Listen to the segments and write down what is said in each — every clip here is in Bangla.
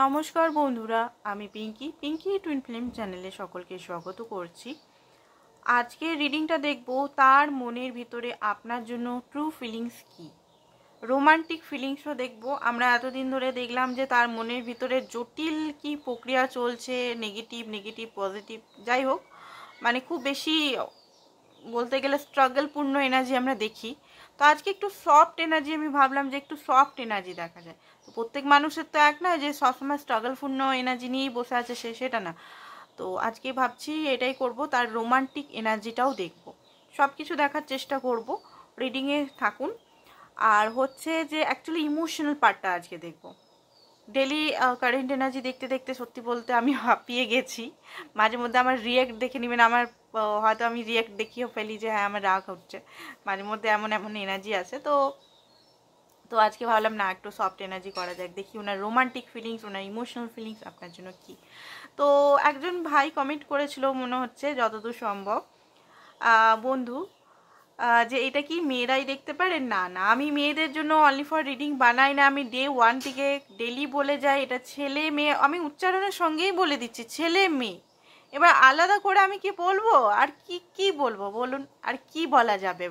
নমস্কার বন্ধুরা, আমি পিঙ্কি টুইন ফিল্ম চ্যানেলে সকলকে স্বাগত করছি। আজকে রিডিংটা দেখব তার মনের ভিতরে আপনার জন্য ট্রু ফিলিংস কি। রোমান্টিক ফিলিংসও দেখব। আমরা এতদিন ধরে দেখলাম যে তার মনের ভিতরে জটিল কি প্রক্রিয়া চলছে, নেগেটিভ পজিটিভ, যাই হোক, মানে খুব বেশি বলতে গেলে স্ট্রাগলপূর্ণ এনার্জি আমরা দেখি। তো আজকে একটু সফট এনার্জি, আমি ভাবলাম যে একটু সফট এনার্জি দেখা যায়। তো প্রত্যেক মানুষের তো এক না যে সবসময় স্ট্রাগলপূর্ণ এনার্জি নিয়েই বসে আছে সেটা না। তো আজকে ভাবছি এটাই করব, তার রোমান্টিক এনার্জিটাও দেখব, সব কিছু দেখার চেষ্টা করব। রিডিংয়ে থাকুন। আর হচ্ছে যে অ্যাকচুয়ালি ইমোশনাল পার্টটা আজকে দেখব। ডেলি কারেন্ট এনার্জি দেখতে দেখতে সত্যি বলতে আমি হাঁপিয়ে গেছি। মাঝে মধ্যে আমার রিয়াক্ট দেখে নেবেন, আমার হয়তো আমি রিয়াক্ট দেখিয়েও ফেলি যে হ্যাঁ আমার রাগ হচ্ছে, মাঝে মধ্যে এমন এনার্জি আছে। তো তো আজকে ভাবলাম না, একটু সফট এনার্জি করা যাক, দেখি ওনার রোমান্টিক ফিলিংস, ওনার ইমোশনাল ফিলিংস আপনার জন্য কি। তো একজন ভাই কমেন্ট করেছিল, মনে হচ্ছে যতদূর সম্ভব বন্ধু, যে এটা কি মেয়েরাই দেখতে পারে। না না, আমি মেয়েদের জন্য অনলি ফর রিডিং বানাই না। আমি ডে 1 থেকে ডেলি বলে যাই এটা ছেলে মেয়ে, আমি উচ্চারণের সঙ্গেই বলে দিচ্ছি ছেলে মেয়ে। এবার আলাদা করে আমি কি বলবো, আর কি বলবো বলুন, আর কি বলা যাবে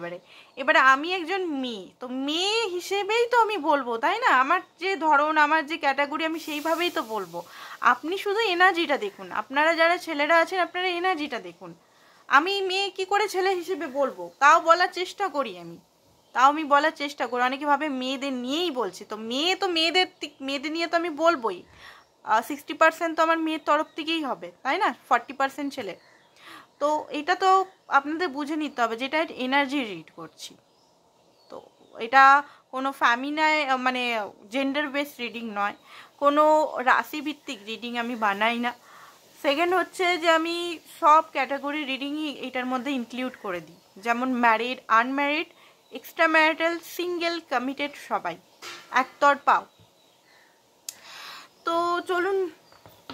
এবারে আমি একজন মেয়ে, তো মেয়ে হিসেবেই তো আমি বলবো, তাই না? আমার যে ধরন, আমার যে ক্যাটাগরি, আমি সেইভাবেই তো বলবো। আপনি শুধু এনার্জিটা দেখুন, আপনারা যারা ছেলেরা আছেন আপনারা এনার্জিটা দেখুন। আমি মেয়ে কি করে ছেলে হিসেবে বলবো, তাও বলার চেষ্টা করি আমি বলার চেষ্টা করি। অনেকে ভাবে মেয়েদের নিয়েই বলছি, তো মেয়েদের নিয়ে তো আমি বলবোই। 60% তো আমার মেয়ের তরফ থেকেই হবে, তাই না? 40% ছেলে। তো এটা তো আপনাদের বুঝে নিতে হবে, যেটা এনার্জি রিড করছি। তো এটা কোনো ফ্যামিনায় মানে জেন্ডার বেসড রিডিং নয়, কোনো রাশিভিত্তিক রিডিং আমি বানাই না। সেকেন্ড হচ্ছে যে আমি সব ক্যাটাগরি রিডিংই এটার মধ্যে ইনক্লুড করে দিই, যেমন married, unmarried, extra marital, single, committed, সবাই একতরফাও। তো চলুন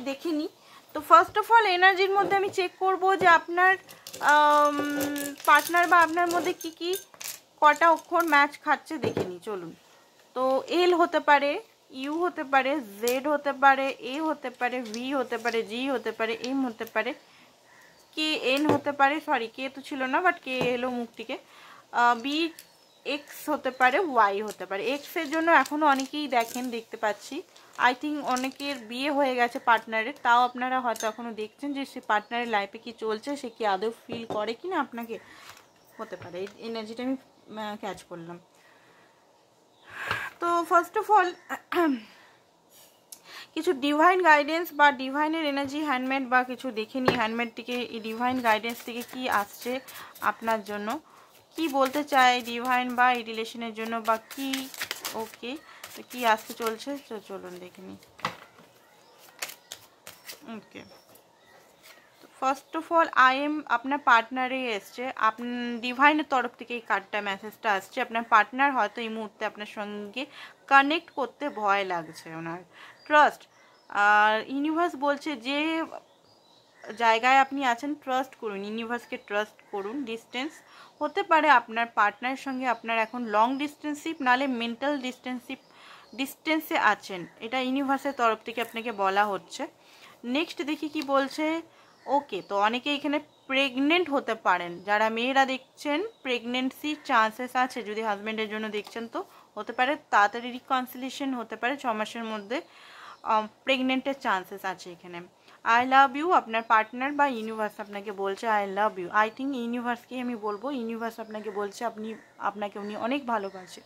দেখে নিই। তো ফার্স্ট অফ অল এনার্জির মধ্যে আমি চেক করব যে আপনার পার্টনার বা আপনার মধ্যে কি কটা অক্ষর ম্যাচ খাচ্ছে দেখে নিই, চলুন। তো এল হতে পারে, ইউ হতে পারে, জেড হতে পারে, এ হতে পারে, ভি হতে পারে, জি হতে পারে, এম হতে পারে, কে এন হতে পারে, সরি কে তো ছিল না বাট কে এলো মুখ থেকে, বি এক্স হতে পারে, ওয়াই হতে পারে। এক্সের জন্য এখনও অনেকেই দেখতে পাচ্ছি। আই থিঙ্ক অনেকের বিয়ে হয়ে গেছে পার্টনারের, তাও আপনারা হয়তো এখনও দেখছেন যে সে পার্টনারের লাইফে কি চলছে, সে কি আদৌ ফিল করে কি না আপনাকে, হতে পারে। এই এনার্জিটা আমি ক্যাচ করলাম। তো ফার্স্ট অফ অল কিছু ডিভাইন গাইডেন্স বা ডিভাইনের এনার্জি, হ্যান্ডমেড বা কিছু দেখে নিই হ্যান্ডমেড থেকে, এই ডিভাইন গাইডেন্স থেকে কি আসছে আপনার জন্য, কি বলতে চায় ডিভাইন বা এই রিলেশনের জন্য, বা কি ওকে তো কি আসতে চলছে, তো চলুন দেখে নিই। ওকে, ফার্স্ট অফ অল আপনার পার্টনারে এসছে, ডিভাইনের তরফ থেকে এই কার্ডটা মেসেজটা আসছে। আপনার পার্টনার হয়তো এই মুহূর্তে আপনার সঙ্গে কানেক্ট করতে ভয় লাগছে, ওনার ট্রাস্ট। আর ইউনিভার্স বলছে যে জায়গায় আপনি আছেন ট্রাস্ট করুন, ইউনিভার্সকে ট্রাস্ট করুন। ডিস্টেন্স হতে পারে আপনার পার্টনারের সঙ্গে আপনার এখন লং ডিস্টেন্সিপ, নালে মেন্টাল ডিস্টেন্সে আছেন, এটা ইউনিভার্সের তরফ থেকে আপনাকে বলা হচ্ছে। নেক্সট দেখি কি বলছে। ওকে, তো অনেকে এখানে প্রেগনেন্ট হতে পারেন, যারা মেয়েরা দেখছেন প্রেগনেন্সির চান্সেস আছে। যদি হাজব্যান্ডের জন্য দেখছেন তো হতে পারে তাড়াতাড়ি রিকনসিলিয়েশন হতে পারে, 6 মাসের মধ্যে প্রেগনেন্টের চান্সেস আছে এখানে। আই লাভ ইউ, আপনার পার্টনার বা ইউনিভার্স আপনাকে বলছে I love you. I think ইউনিভার্সকেই আমি বলবো, ইউনিভার্স আপনাকে বলছে আপনাকে উনি অনেক ভালোবাসে।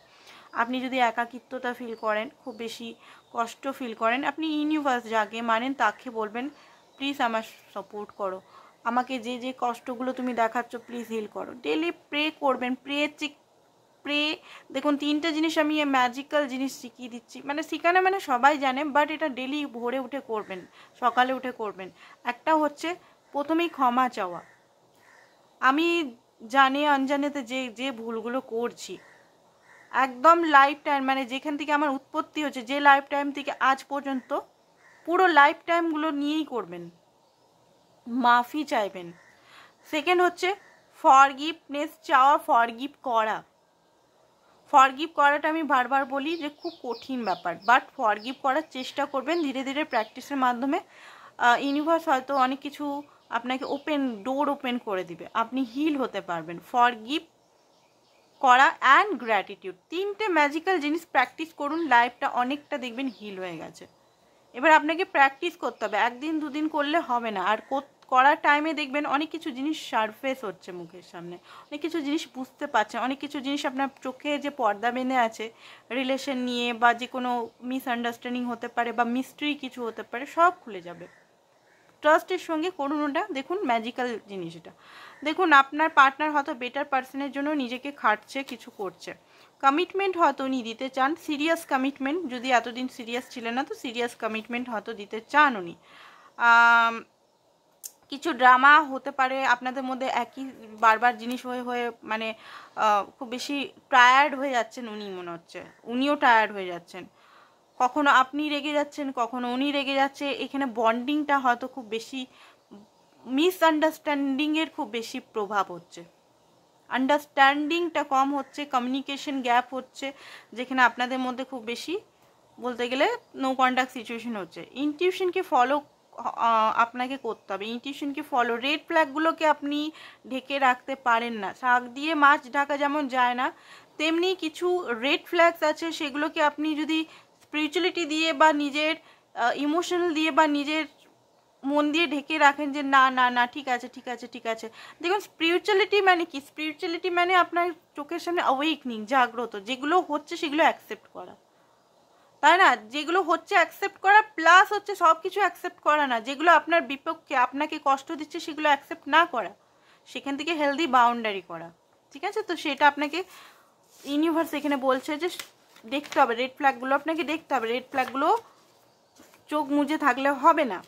আপনি যদি একাকিত্বতা ফিল করেন, খুব বেশি কষ্ট ফিল করেন, আপনি ইউনিভার্স যাকে মানেন তাকে বলবেন প্লিজ আমার সাপোর্ট করো, আমাকে যে কষ্টগুলো তুমি দেখাচ্ছ প্লিজ হিল করো। ডেলি প্রে করবেন। প্রে দেখুন, 3টে জিনিস আমি ম্যাজিক্যাল জিনিস শিখিয়ে দিচ্ছি, মানে শেখানো মানে সবাই জানে, বাট এটা ডেলি ভোরে উঠে করবেন, সকালে উঠে করবেন। একটা হচ্ছে প্রথমেই ক্ষমা চাওয়া। আমি জানে অনজানেতে যে ভুলগুলো করছি, একদম লাইফ টাইম, মানে যেখান থেকে আমার উৎপত্তি হচ্ছে, যে লাইফ টাইম থেকে আজ পর্যন্ত, পুরো লাইফ টাইমগুলো নিয়েই করবেন, মাফি চাইবেন। সেকেন্ড হচ্ছে ফরগিভনেস চাওয়া, ফরগিভ করা। ফরগিভ করাটা আমি বারবার বলি যে খুব কঠিন ব্যাপার, বাট ফরগিভ করার চেষ্টা করবেন ধীরে ধীরে প্র্যাকটিসের মাধ্যমে। ইউনিভার্স হয়তো অনেক কিছু আপনাকে ডোর ওপেন করে দিবে, আপনি হিল হতে পারবেন। ফরগিভ করা অ্যান্ড গ্র্যাটিটিউড, 3টে ম্যাজিক্যাল জিনিস প্র্যাকটিস করুন, লাইফটা অনেকটা দেখবেন হিল হয়ে গেছে। এবার আপনাকে প্র্যাকটিস করতে হবে, একদিন দুদিন করলে হবে না। আর করার টাইমে দেখবেন অনেক কিছু জিনিস সারফেস হচ্ছে মুখের সামনে, অনেক কিছু জিনিস বুঝতে পারছেন, অনেক কিছু জিনিস আপনার চোখে যে পর্দা বেঁধে আছে রিলেশন নিয়ে বা যে কোনো মিসআন্ডারস্ট্যান্ডিং হতে পারে বা মিস্ট্রি কিছু হতে পারে, সব খুলে যাবে। ট্রাস্টের সঙ্গে করুন ওটা, দেখুন ম্যাজিক্যাল জিনিস এটা। দেখুন আপনার পার্টনার হয়তো বেটার পার্সনের জন্য নিজেকে খাটছে, কিছু করছে, কমিটমেন্ট হয়তো উনি দিতে চান, সিরিয়াস কমিটমেন্ট। যদি এতদিন সিরিয়াস ছিলেন না, তো সিরিয়াস কমিটমেন্ট হয়তো দিতে চান উনি। কিছু ড্রামা হতে পারে আপনাদের মধ্যে, একই বারবার জিনিস হয়ে হয়ে মানে খুব বেশি টায়ার্ড হয়ে যাচ্ছেন উনি, মনে হচ্ছে উনিও টায়ার্ড হয়ে যাচ্ছেন। কখনো আপনি রেগে যাচ্ছেন, কখনো উনি রেগে যাচ্ছে। এখানে বন্ডিংটা হয়তো খুব বেশি, মিসআন্ডারস্ট্যান্ডিংয়ের খুব বেশি প্রভাব হচ্ছে, আন্ডারস্ট্যান্ডিংটা কম হচ্ছে, কমিউনিকেশন গ্যাপ হচ্ছে, যেখানে আপনাদের মধ্যে খুব বেশি বলতে গেলে নো কন্ট্যাক্ট সিচুয়েশন হচ্ছে। ইনটিউশনকে ফলো আপনাকে করতে হবে, ইনটিউশনকে ফলো। রেড ফ্ল্যাগগুলোকে আপনি ঢেকে রাখতে পারেন না, শাক দিয়ে মাছ ঢাকা যেমন যায় না, তেমনি কিছু রেড ফ্ল্যাগস আছে, সেগুলোকে আপনি যদি স্পিরিচুয়ালিটি দিয়ে বা নিজের ইমোশনাল দিয়ে বা নিজের মন দিয়ে ঢেকে রাখেন যে না না না ঠিক আছে ঠিক আছে ঠিক আছে। দেখুন স্পিরিচুয়ালিটি মানে কি, স্পিরিচুয়ালিটি মানে আপনার চোখের সামনে অ্যাওয়েকনিং, জাগ্রত, যেগুলো হচ্ছে সেগুলো অ্যাকসেপ্ট করা, তাই না? যেগুলো হচ্ছে অ্যাকসেপ্ট করা, প্লাস হচ্ছে সব কিছু অ্যাকসেপ্ট করা না, যেগুলো আপনার বিপক্ষে আপনাকে কষ্ট দিচ্ছে সেগুলো অ্যাকসেপ্ট না করা, সেখান থেকে হেলদি বাউন্ডারি করা, ঠিক আছে? তো সেটা আপনাকে ইউনিভার্স এখানে বলছে যে দেখতে হবে, রেড ফ্ল্যাগগুলো আপনাকে দেখতে হবে, রেড ফ্ল্যাগগুলো চোখ মুজে থাকলে হবে না,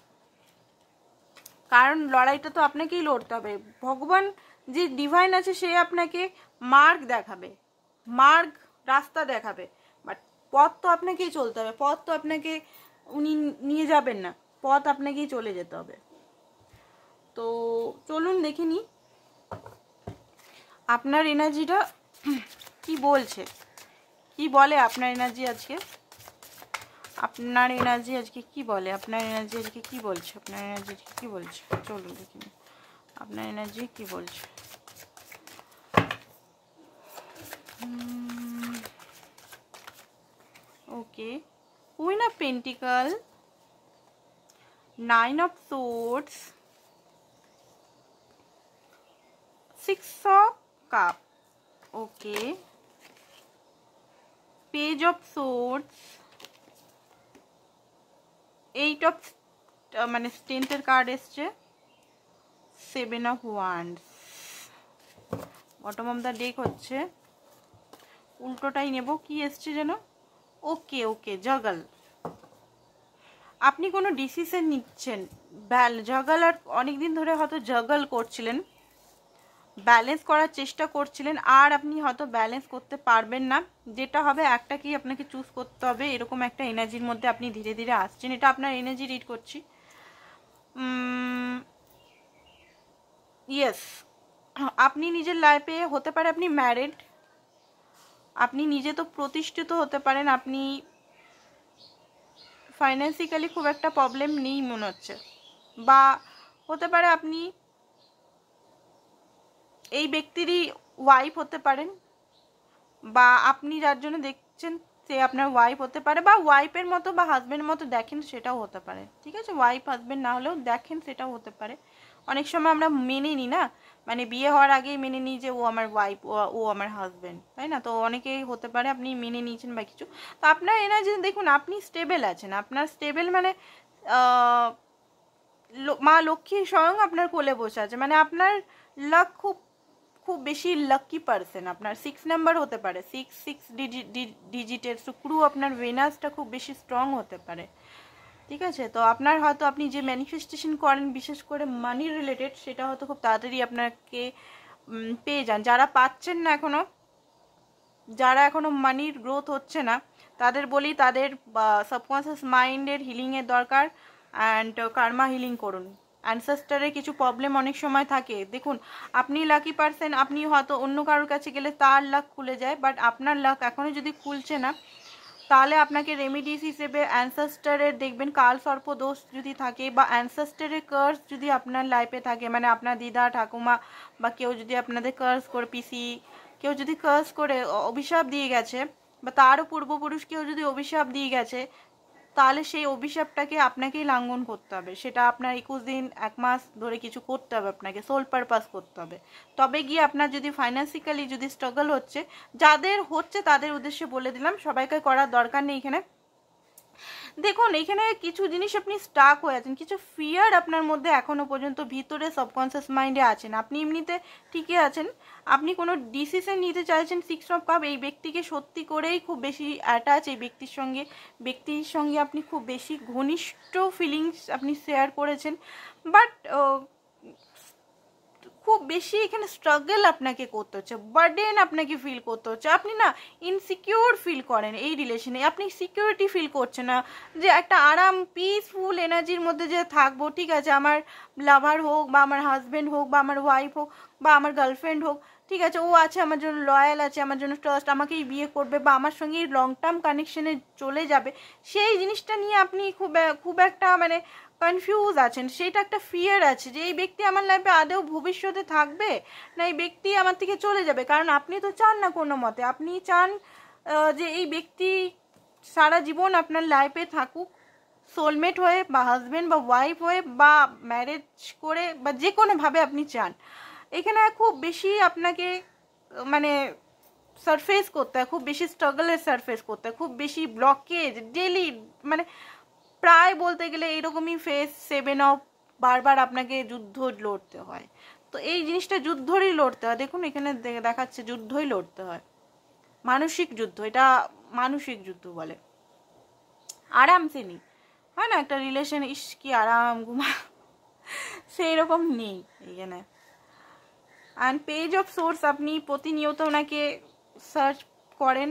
কারণ লড়াইটা তো আপনাকেই লড়তে হবে। ভগবান যে ডিভাইন আছে সে আপনাকে মার্গ দেখাবে, মার্গ রাস্তা দেখাবে, বাট পথ তো আপনাকেই চলতে হবে, পথ তো আপনাকে উনি নিয়ে যাবেন না, পথ আপনাকেই চলে যেতে হবে। তো চলুন দেখে নিই আপনার এনার্জিটা কি বলছে, কি বলে আপনার এনার্জি আজকে, আপনার এনার্জি আজকে কি বলে, আপনার এনার্জি আজকে কি বলছে, আপনার এনার্জি আজকে কি বলছে, চলুন দেখি আপনার এনার্জি কি বলছে। Okay, queen of pentacle, 9 of swords, 6 of cup, okay, page of swords, 8 of মানে স্ট্রেন্থের কার্ড এসছে, 7 of wands, bottom of the deck হচ্ছে, উল্টোটাই নেব, কি এসছে যেন, ওকে ওকে জাগল, আপনি কোনো ডিসিশন নিচ্ছেন, জাগল, আর অনেকদিন ধরে হয়তো জাগল করছিলেন, ব্যালেন্স করার চেষ্টা করছিলেন, আর আপনি হয়তো ব্যালেন্স করতে পারবেন না, যেটা হবে একটাকেই আপনাকে চুজ করতে হবে, এরকম একটা এনার্জির মধ্যে আপনি ধীরে ধীরে আসছেন, এটা আপনার এনার্জি রিড করছি। ইয়েস, আপনি নিজের লাইফে হতে পারে আপনি ম্যারিড, আপনি নিজে তো প্রতিষ্ঠিত হতে পারেন, আপনি ফাইন্যান্সিক্যালি খুব একটা প্রবলেম নেই মনে হচ্ছে, বা হতে পারে আপনি এই ব্যক্তিরই ওয়াইফ হতে পারেন, বা আপনি যার জন্য দেখছেন সে আপনার ওয়াইফ হতে পারে, বা ওয়াইফের মতো বা হাজব্যান্ডের মতো দেখেন সেটাও হতে পারে, ঠিক আছে? ওয়াইফ হাজব্যান্ড না হলেও দেখেন সেটাও হতে পারে। অনেক সময় আমরা মেনে নিই না, মানে বিয়ে হওয়ার আগেই মেনে নিই যে ও আমার ওয়াইফ, ও আমার হাজব্যান্ড, তাই না? তো অনেকেই হতে পারে আপনি মেনে নিয়েছেন বা কিছু। তো আপনার এনার্জি দেখুন, আপনি স্টেবল আছেন, আপনার স্টেবল মানে মা লক্ষ্মী স্বয়ং আপনার কোলে বসে আছে, মানে আপনার লাক খুব খুব বেশি লাকি পারসন, আপনার 6 নাম্বার হতে পারে, 6 ডিজিটের শুক্র, আপনার ভেনাসটা খুব বেশি স্ট্রং হতে পারে, ঠিক আছে? তো আপনার হয়তো আপনি যে ম্যানিফেস্টেশন করেন বিশেষ করে মানি রিলেটেড, সেটা হয়তো খুব তাড়াতাড়ি আপনাকে পেয়ে যান। যারা পাচ্ছেন না এখনও, যারা এখনও মানির গ্রোথ হচ্ছে না, তাদের বলি তাদের সাবকনসিয়াস মাইন্ডের হিলিংয়ের দরকার, অ্যান্ড কার্মা হিলিং করুন, অ্যানসেস্টারের কিছু প্রবলেম অনেক সময় থাকে। দেখুন, আপনি লাকি পারসন, আপনি হয়তো অন্য কারোর কাছে গেলে তার লাক খুলে যায়, বাট আপনার লাক এখনও যদি খুলছে না, তাহলে আপনাকে রেমিডিস হিসেবে অ্যানসেস্টারের দেখবেন কাল সর্প দোষ যদি থাকে বা অ্যানসেস্টারের কার্স যদি আপনার লাইফে থাকে, মানে আপনার দিদা ঠাকুমা বা কেউ যদি আপনাদের কার্স করে, পিসি কেউ যদি কার্স করে অভিশাপ দিয়ে গেছে, বা তারও পূর্বপুরুষ কেউ যদি অভিশাপ দিয়ে গেছে, তাহলে সেই অভিশাপটাকে আপনাকেই লাঙ্ঘন করতে হবে। সেটা আপনার 21 দিন 1 মাস ধরে কিছু করতে হবে, আপনাকে সোল পারপাস করতে হবে। তবে গিয়ে আপনার যদি ফাইন্যান্সিক্যালি যদি স্ট্রাগল হচ্ছে, যাদের হচ্ছে তাদের উদ্দেশ্যে বলে দিলাম, সবাইকে করার দরকার নেই এখানে। দেখুন, এখানে কিছু জিনিস আপনি স্টাক হয়ে আছেন, কিছু ফিয়ার আপনার মধ্যে এখনো পর্যন্ত ভিতরে সাবকনসিয়াস মাইন্ডে আছেন। আপনি এমনিতে ঠিকই আছেন, আপনি কোনো ডিসিশন নিতে চাইছেন। 6 অফ কাপ, এই ব্যক্তিকে সত্যি করেই খুব বেশি অ্যাটাচ, এই ব্যক্তির সঙ্গে আপনি খুব বেশি ঘনিষ্ঠ ফিলিংস আপনি শেয়ার করেছেন, বাট খুব বেশি এখানে স্ট্রাগল আপনাকে করতে হচ্ছে, বার্ডেন আপনাকে ফিল করতে হচ্ছে। আপনি না ইনসিকিউর ফিল করেন এই রিলেশনে, আপনি সিকিউরিটি ফিল করছেন না, যে একটা আরাম পিসফুল এনার্জির মধ্যে যে থাকবো। ঠিক আছে, আমার লাভার হোক বা আমার হাজব্যান্ড হোক বা আমার ওয়াইফ হোক বা আমার গার্লফ্রেন্ড হোক, ঠিক আছে, ও আছে আমার জন্য লয়াল আছে, আমার জন্য ট্রাস্ট, আমাকেই বিয়ে করবে বা আমার সঙ্গে লং টার্ম কানেকশনে চলে যাবে, সেই জিনিসটা নিয়ে আপনি খুব একটা মানে কনফিউজ আছেন। সেটা একটা ফিয়ার আছে যে এই ব্যক্তি আমার লাইফে আদৌ ভবিষ্যতে থাকবে না এই ব্যক্তি আমার থেকে চলে যাবে। কারণ আপনি তো চান না কোনো মতে, আপনি চান যে এই ব্যক্তি সারা জীবন আপনার লাইফে থাকুক, সোলমেট হয়ে বা হাজব্যান্ড বা ওয়াইফ হয়ে বা ম্যারেজ করে বা যে কোনোভাবে আপনি চান। এখানে খুব বেশি আপনাকে মানে সারফেস করতে হয়, খুব বেশি স্ট্রাগলের সারফেস করতে হয়, খুব বেশি ব্লকেজ ডেলি, মানে প্রায় বলতে গেলে এইরকমই ফেস 7 অফ, বারবার আপনাকে যুদ্ধ লড়তে হয়। তো এই জিনিসটা যুদ্ধরই লড়তে হয়। দেখুন এখানে দেখাচ্ছে যুদ্ধই লড়তে হয়, মানসিক যুদ্ধ, এটা মানসিক যুদ্ধ বলে। আরামসে নেই, হয় না একটা রিলেশন, ইস কি আরাম ঘুমা, সেই রকম নেই এখানে। অ্যান্ড পেজ অফ সোর্স, আপনি প্রতিনিয়ত ওনাকে সার্চ করেন,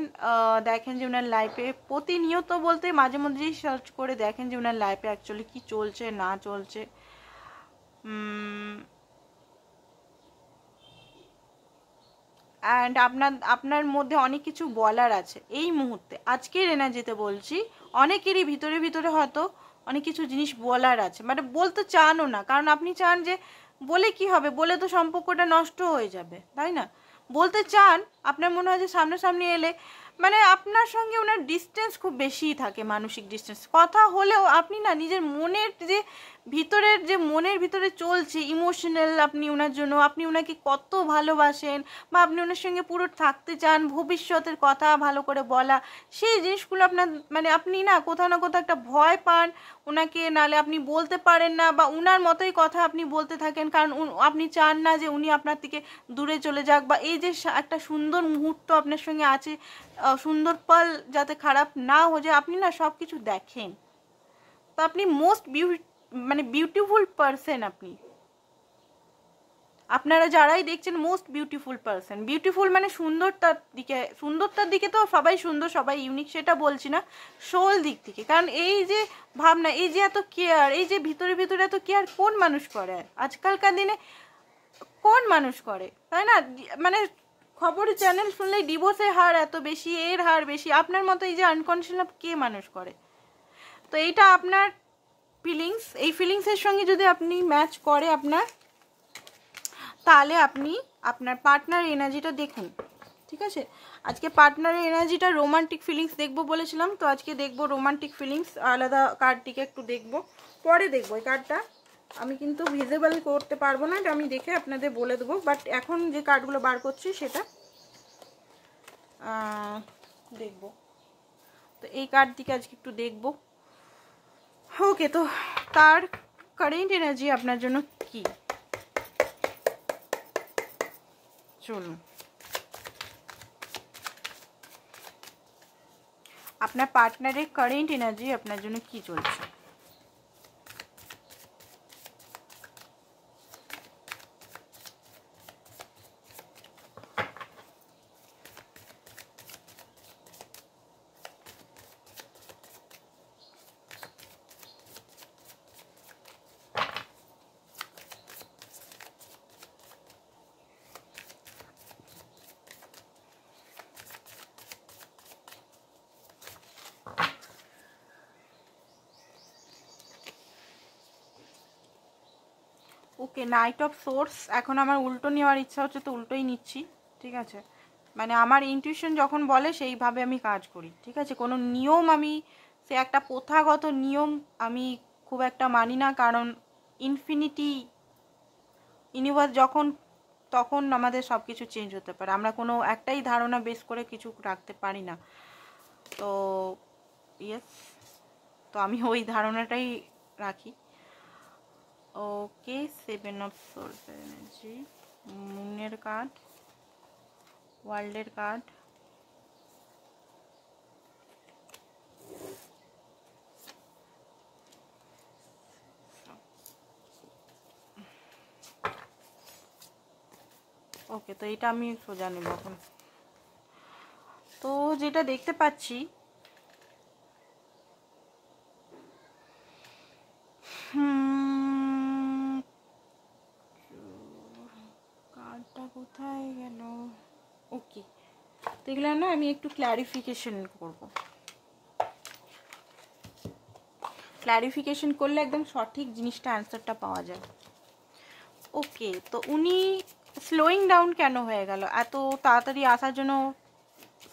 দেখেন যে ওনার লাইফে প্রতিনিয়ত বলতে মাঝে মধ্যেই সার্চ করে দেখেন যে ওনার লাইফে অ্যাকচুয়ালি কি চলছে না চলছে। অ্যান্ড আপনার মধ্যে অনেক কিছু বলার আছে এই মুহূর্তে, আজকের এনার্জিতে বলছি। অনেকেরই ভিতরে ভিতরে হয়তো অনেক কিছু জিনিস বলার আছে, মানে বলতে চানও না, কারণ আপনি চান যে বলে কি হবে, বলে তো সম্পর্কটা নষ্ট হয়ে যাবে, তাই না? বলতে চান, আপনার মনে হয় যে সামনাসামনি এলে মানে আপনার সঙ্গে ওনার ডিস্টেন্স খুব বেশিই থাকে, মানসিক ডিস্টেন্স। কথা হলেও আপনি না নিজের মনের যে ভিতরের যে মনের ভিতরে চলছে ইমোশনাল, আপনি ওনার জন্য, আপনি ওনাকে কত ভালোবাসেন বা আপনি ওনার সঙ্গে পুরো থাকতে চান, ভবিষ্যতের কথা ভালো করে বলা, সেই জিনিসগুলো আপনার মানে আপনি না কোথাও না কোথাও একটা ভয় পান ওনাকে, নালে আপনি বলতে পারেন না বা উনার মতোই কথা আপনি বলতে থাকেন, কারণ আপনি চান না যে উনি আপনার থেকে দূরে চলে যাক, বা এই যে একটা সুন্দর মুহূর্ত আপনার সঙ্গে আছে, সুন্দর পল যাতে খারাপ না হয়ে যায়, আপনি না সব কিছু দেখেন। তো আপনি মানে বিউটিফুল পারসন, আপনি আপনারা যারাই দেখছেন মোস্ট বিউটিফুল পারসন। বিউটিফুল মানে সুন্দরতার দিকে তো সবাই সুন্দর, সবাই ইউনিক, সেটা বলছি না, সোল দিক থেকে। কারণ এই যে ভাবনা, এই যে এত কেয়ার, এই যে ভিতরে ভিতরে এত কেয়ার কোন মানুষ করে আজকালকার দিনে, কোন মানুষ করে, তাই না? মানে খবরের চ্যানেল শুনলেই ডিভোর্সের হার এত বেশি, এর হার বেশি, আপনার মতো এই যে আনকনশিয়াস কে মানুষ করে? তো এইটা আপনার ফিলিংস, এই ফিলিংসের সঙ্গে যদি আপনি ম্যাচ করে আপনার, তাহলে আপনি আপনার পার্টনার এনার্জিটা দেখুন। ঠিক আছে, আজকে পার্টনারের এনার্জিটা রোমান্টিক ফিলিংস দেখবো বলেছিলাম, তো আজকে দেখবো রোমান্টিক ফিলিংস। আলাদা কার্ডটিকে একটু দেখবো, পরে দেখবো এই কার্ডটা, আমি কিন্তু ভিজিবল করতে পারবো না, এটা আমি দেখে আপনাদের বলে দেবো, বাট এখন যে কার্ডগুলো বার করছি সেটা দেখবো। তো এই কার্ডটিকে আজকে একটু দেখবো। ওকে, তো তার কারেন্ট এনার্জি আপনার জন্য কি, চলুন আপনার পার্টনারের কারেন্ট এনার্জি আপনার জন্য কি চলছে। ওকে, নাইট অফ সোর্স। এখন আমার উল্টো নেওয়ার ইচ্ছা হচ্ছে, তো উল্টোই নিচ্ছি, ঠিক আছে। মানে আমার ইনটিউশন যখন বলে সেইভাবে আমি কাজ করি, ঠিক আছে। কোনো নিয়ম আমি, সে একটা প্রথাগত নিয়ম আমি খুব একটা মানি না, কারণ ইনফিনিটি ইউনিভার্স যখন, তখন আমাদের সব কিছু চেঞ্জ হতে পারে। আমরা কোনো একটাই ধারণা বেস করে কিছু রাখতে পারি না। তো ইয়েস, তো আমি ওই ধারণাটাই রাখি। ওকে, 7 অফ সোর্স এনার্জি, মুনের কার্ড, ওয়ার্ল্ডের কার্ড, ওকে। তো এটা আমি সোজা নেব এখন। তো যেটা দেখতে পাচ্ছি, কার্ডটা কোথায় গেল? ওকে, দেখলাম না, আমি একটু ক্ল্যারিফিকেশন করব। ক্ল্যারিফিকেশন করলে একদম সঠিক জিনিসটা, অ্যান্সারটা পাওয়া যায়। ওকে, তো উনি স্লোয়িং ডাউন কেন হয়ে গেল? এত তাড়াতাড়ি আসার জন্য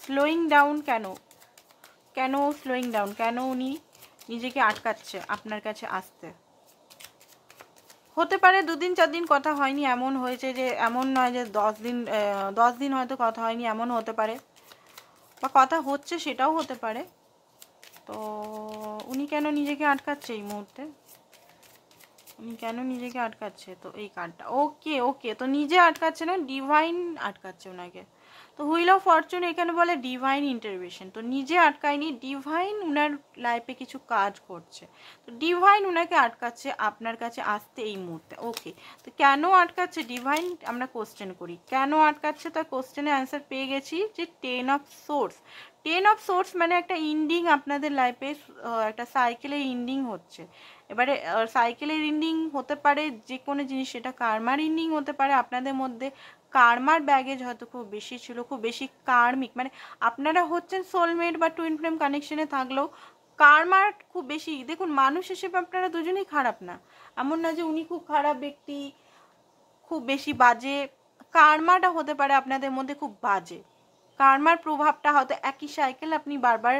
স্লোয়িং ডাউন কেন? কেন স্লোয়িং ডাউন? কেন উনি নিজেকে আটকাচ্ছে আপনার কাছে আসতে? হতে পারে 2-4 দিন কথা হয়নি, এমন হয়েছে যে, এমন নয় যে 10 দিন হয়তো কথা হয়নি, এমন হতে পারে, বা কথা হচ্ছে সেটাও হতে পারে। তো উনি কেন নিজেকে আটকাচ্ছে এই মুহূর্তে? উনি কেন নিজেকে আটকাচ্ছে? তো এই কার্ডটা, ওকে ওকে, তো নিজে আটকাচ্ছে না, ডিভাইন আটকাচ্ছে ওনাকে। তো হুইল অফ ফরচুন এখানে বলে ডিভাইন ইন্টারভেনশন। তো নিজে আটকায়নি, ডিভাইন উনার লাইফে কিছু কাজ করছে, তো ডিভাইন উনাকে আটকাচ্ছে আপনার কাছে আসতে এই মুহূর্তে। ওকে, তো কেন আটকাচ্ছে ডিভাইন, আমরা কোশ্চেন করি কেন আটকাচ্ছে। তার কোশ্চেনের অ্যান্সার পেয়ে গেছি যে 10 অফ সোর্স। 10 অফ সোর্স মানে একটা ইন্ডিং আপনাদের লাইফে, একটা সাইকেলের ইন্ডিং হচ্ছে। এবারে সাইকেলের ইন্ডিং হতে পারে যে কোনো জিনিস, সেটা কার্মার ইন্ডিং হতে পারে। আপনাদের মধ্যে কার্মার ব্যাগেজ হয়তো খুব বেশি ছিল, খুব বেশি কার্মিক, মানে আপনারা হচ্ছেন সোলমেট বা টুইন ফ্লেম কানেকশনে থাকলেও কার্মার খুব বেশি। দেখুন, মানুষ হিসেবে আপনারা দুজনেই খারাপ না, এমন না যে উনি খুব খারাপ ব্যক্তি, খুব বেশি বাজে। কার্মাটা হতে পারে আপনাদের মধ্যে খুব বাজে, কার্মার প্রভাবটা হয়তো একই সাইকেল আপনি বারবার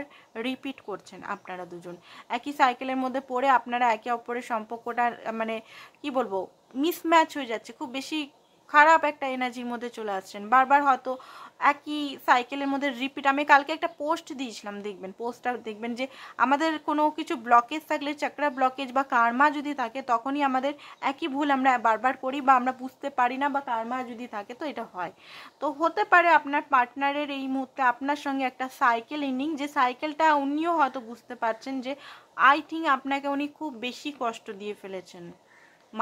রিপিট করছেন। আপনারা দুজন একই সাইকেলের মধ্যে পড়ে আপনারা একে অপরের সম্পর্কটা, মানে কি বলবো, মিসম্যাচ হয়ে যাচ্ছে, খুব বেশি খারাপ একটা এনার্জির মধ্যে চলে আসছেন বারবার, হয়তো একই সাইকেলের মধ্যে রিপিট। আমি কালকে একটা পোস্ট দিয়েছিলাম, দেখবেন পোস্টটা, দেখবেন যে আমাদের কোনো কিছু ব্লকেজ থাকলে, চক্রা ব্লকেজ বা কার্মা যদি থাকে, তখনই আমাদের একই ভুল আমরা বারবার করি, বা আমরা বুঝতে পারি না, বা কার্মা যদি থাকে তো এটা হয়। তো হতে পারে আপনার পার্টনারের এই মুহূর্তে আপনার সঙ্গে একটা সাইকেল ইন্ডিং, যে সাইকেলটা উনিও হয়তো বুঝতে পারছেন যে আই থিঙ্ক আপনাকে উনি খুব বেশি কষ্ট দিয়ে ফেলেছেন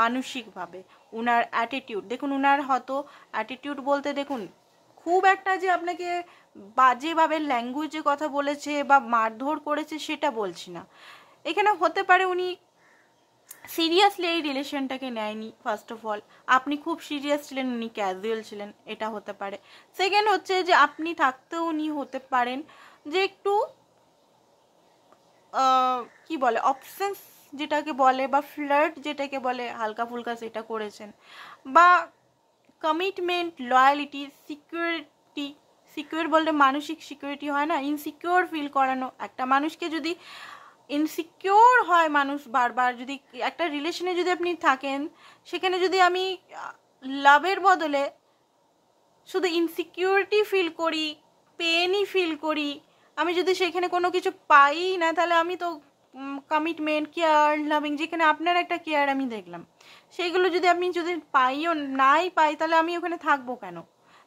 মানসিকভাবে। উনার অ্যাটিটিউড দেখুন, উনার হয়তো অ্যাটিটিউড বলতে দেখুন, খুব একটা যে আপনাকে বাজেভাবে ল্যাঙ্গুয়েজে কথা বলেছে বা মারধর করেছে সেটা বলছি না। এখানে হতে পারে উনি সিরিয়াসলি এই রিলেশনটাকে নেয়নি। ফার্স্ট অফ অল আপনি খুব সিরিয়াস ছিলেন, উনি ক্যাজুয়াল ছিলেন, এটা হতে পারে। সেকেন্ড হচ্ছে যে আপনি থাকতেও উনি হতে পারেন যে একটু কি বলে, অপশনস যেটাকে বলে, বা ফ্লার্ট যেটাকে বলে, হালকা ফুলকা সেটা করেছেন, বা কমিটমেন্ট, লয়ালিটি, সিকিউরিটি। সিকিউর বলতে মানসিক সিকিউরিটি হয় না, ইনসিকিউর ফিল করানো। একটা মানুষকে যদি ইনসিকিউর হয় মানুষ বারবার, যদি একটা রিলেশনে যদি আপনি থাকেন, সেখানে যদি আমি লাভের বদলে শুধু ইনসিকিউরিটি ফিল করি, পেনই ফিল করি, আমি যদি সেখানে কোনো কিছু পাই না, তাহলে আমি তো কমিটমেন্ট, কেয়ার, লাভিং, যেখানে আপনার একটা কেয়ার আমি দেখলাম, সেইগুলো যদি আমি যদি পাইও নাই পাই, তাহলে আমি ওখানে থাকবো কেন?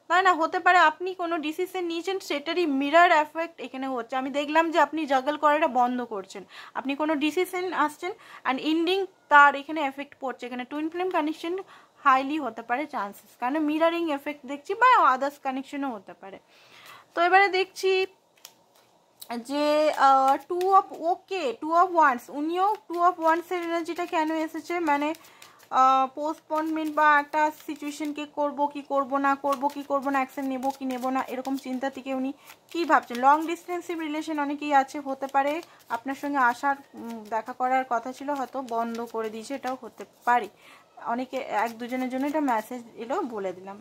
তাই না? হতে পারে আপনি কোনো ডিসিশন নিয়েছেন, সেটারই মিরার এফেক্ট এখানে হচ্ছে। আমি দেখলাম যে আপনি জাগল করাটা বন্ধ করছেন, আপনি কোনো ডিসিশন আসছেন অ্যান্ড এন্ডিং তার এখানে এফেক্ট পড়ছে। এখানে টুইন ফ্লেম কানেকশন হাইলি হতে পারে চান্সেস, কারণ মিরারিং এফেক্ট দেখছি, বা আদার্স কানেকশনও হতে পারে। তো এবারে দেখছি যে 2 অফ ওয়ান্ডস, উনিও 2 অফ ওয়ান্ডসের এনার্জিটা কেন এসেছে, মানে পোস্টপোনমেন্ট বা একটা সিচুয়েশনকে করব কি করব না, অ্যাকশন নেব কি নেব না, এরকম চিন্তা থেকে উনি কী ভাবছেন। লং ডিস্টেন্সিভ রিলেশন অনেকেই আছে, হতে পারে আপনার সঙ্গে আসার দেখা করার কথা ছিল, হয়তো বন্ধ করে দিয়েছে, এটাও হতে পারে। অনেকে এক দুজনের জন্য এটা মেসেজ এলো, বলে দিলাম।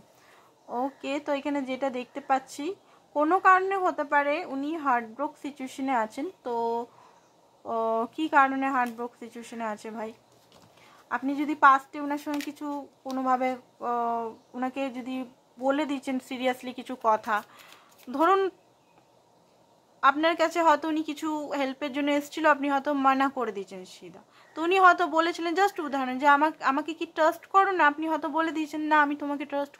ওকে, তো এখানে যেটা দেখতে পাচ্ছি কোনো কারণে হতে পারে উনি হার্টব্রোক সিচুয়েশনে আছেন। তো কি কারণে হার্টব্রোক সিচুয়েশনে আছে ভাই? আপনি যদি পাস্টে ওনার সঙ্গে কিছু কোনোভাবে ওনাকে যদি বলে দিচ্ছেন সিরিয়াসলি কিছু কথা, ধরুন আপনার কাছে হয়তো উনি কিছু হেল্পের জন্য এসেছিলো, আপনি হয়তো মানা করে দিয়েছেন সিধা, তো উনি হয়তো বলেছিলেন, জাস্ট উদাহরণ, যে আমাকে কি ট্রাস্ট করো না, আপনি হয়তো বলে দিয়েছেন না আমি তোমাকে ট্রাস্ট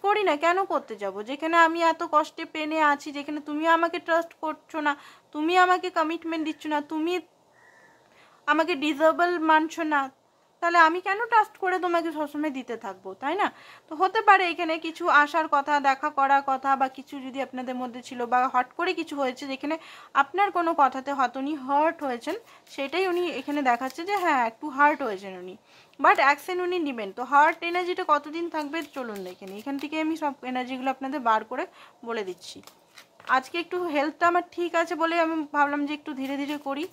করি না, কেন করতে যাব, যেখানে আমি এত কষ্টে পেনে আছি, যেখানে তুমি আমাকে ট্রাস্ট করছো না, তুমি আমাকে কমিটমেন্ট দিচ্ছ না, তুমি আমাকে ডিজার্ভেবল মানছো না, তাহলে আমি কেন ট্রাস্ট করে তোমাকে সবসময় দিতে থাকবো, তাই না? তো হতে পারে এখানে কিছু আসার কথা, দেখা করার কথা, বা কিছু যদি আপনাদের মধ্যে ছিল, বা হট করে কিছু হয়েছে যেখানে আপনার কোনো কথাতে হয়তো উনি হার্ট হয়েছেন, সেটাই উনি এখানে দেখাচ্ছে যে হ্যাঁ একটু হার্ট হয়েছেন উনি, বাট অ্যাকশন উনি নেবেন। তো হার্ট এনার্জিটা কতদিন থাকবে চলুন দেখে নিই। এখান থেকে আমি সব এনার্জিগুলো আপনাদের বার করে বলে দিচ্ছি। আজকে একটু হেলথটা আমার ঠিক আছে বলে আমি ভাবলাম যে একটু ধীরে ধীরে করি,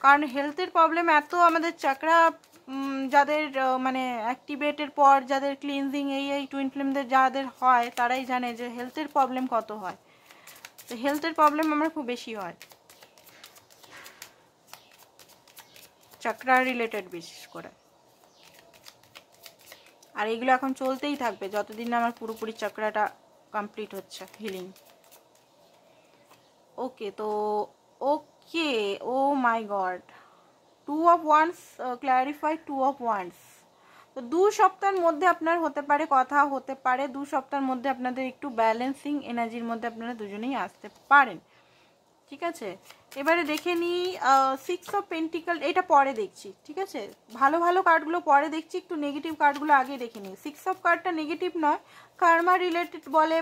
কারণ হেলথের প্রবলেম এত, আমাদের চাকরা যাদের মানে অ্যাক্টিভেটের পর যাদের ক্লিনজিং এই টুইন ফ্লেমদের যাদের হয় তারাই জানে যে হেলথের প্রবলেম কত হয়। তো হেলথের প্রবলেম আমার খুব বেশি হয়, চাকরা রিলেটেড বিশেষ করে, আর এগুলো এখন চলতেই থাকবে যতদিন না আমার পুরোপুরি চাকরাটা কমপ্লিট হচ্ছে হিলিং। ওকে, তো okay, oh my god, 2 of Wands, clarify 2 of Wands। তো 2 সপ্তাহের মধ্যে আপনার হতে পারে কথা, হতে পারে 2 সপ্তাহের মধ্যে আপনাদের একটু ব্যালেন্সিং এনার্জির মধ্যে আপনারা দুজনেই আসতে পারেন, ঠিক আছে? এবারে দেখে নিই 6 of Pentacles, এটা পরে দেখছি, ঠিক আছে? ভালো ভালো কার্ডগুলো পরে দেখছি, একটু নেগেটিভ কার্ডগুলো আগে দেখে নিই। 6 of কার্ডটা নেগেটিভ নয়, কার্মা রিলেটেড বলে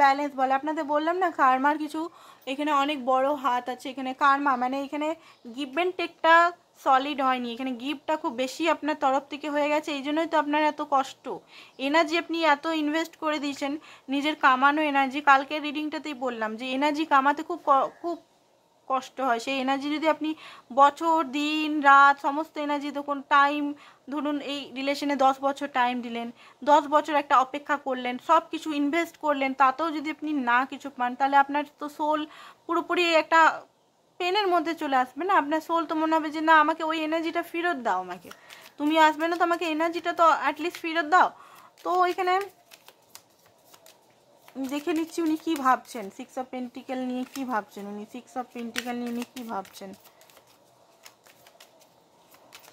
ব্যালেন্স বলে। আপনাদের বললাম না কার্মার কিছু এখানে অনেক বড় হাত আছে। এখানে কার্মা মানে এখানে গিভ অ্যান্ড টেকটা সলিড হয়নি, এখানে গিফটটা খুব বেশি আপনার তরফ থেকে হয়ে গেছে, এই জন্যই তো আপনার এত কষ্ট। এনার্জি আপনি এত ইনভেস্ট করে দিয়েছেন, নিজের কামানো এনার্জি। কালকের রিডিংটাতেই বললাম যে এনার্জি কামাতে খুব কষ্ট হয়। সেই এনার্জি যদি আপনি বছর দিন রাত সমস্ত এনার্জি তখন টাইম, ধরুন এই রিলেশনে 10 বছর টাইম দিলেন, 10 বছর একটা অপেক্ষা করলেন, সব কিছু ইনভেস্ট করলেন, তাতেও যদি আপনি না কিছু পান, তাহলে আপনার তো সোল পুরোপুরি একটা পেনের মধ্যে চলে আসবে না। আপনার সোল তো মনে হবে যে না আমাকে ওই এনার্জিটা ফেরত দাও, আমাকে তুমি আসবে না তো আমাকে এনার্জিটা তো অ্যাটলিস্ট ফেরত দাও। তো এখানে দেখে নিচ্ছি উনি কি ভাবছেন, 6 অফ পেন্টিকেল নিয়ে কি ভাবছেন উনি, 6 অফ পেন্টিকেল নিয়ে উনি কি ভাবছেন,